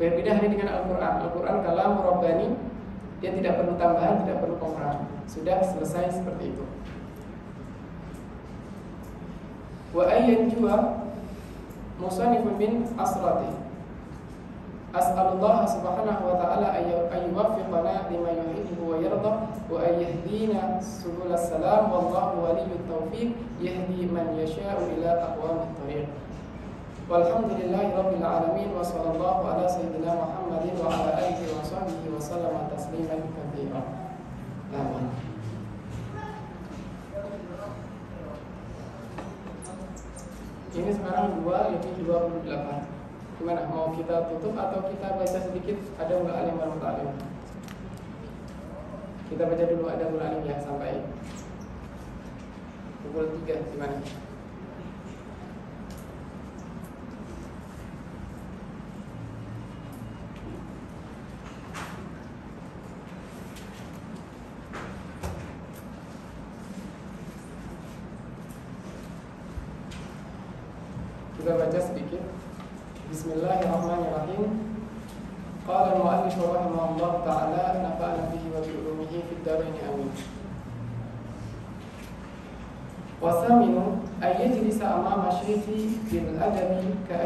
Berbeda halnya dengan Al-Quran. Al-Quran kalam Rabbani, dia tidak perlu tambahan, tidak perlu pengurangan. Sudah selesai seperti itu. Wa ayyan jua musannifun min asrati. As'alullah subhanahu wa ta'ala ayyuwaffiqana lima yuhibbu wa yarda wa ayyahdina subul salam wallahu waliyyut taufiq yahdi man yasha'u ila aqwamit thariq. Walhamdulillahi rabbil alamin wa sallallahu ala sayyidina Muhammadin wa ala alihi wa sahbihi wa sallama tasliman katsiran. Amin. Ini sekarang 2 lebih 28. Gimana? Mau kita tutup atau kita baca sedikit? Ada ul alim wal muta'alim. Kita baca dulu ada ul alim ya sampai pukul 3. Gimana? Kita baca sedikit. Bismillahirrahmanirrahim. Qala al-mu'allif rahimahullah ta'ala nafa'ana bihi wa bi ulumihi fid dharain amin. Wa thaminu ay yajlisa amama shaykhi bil adabi ka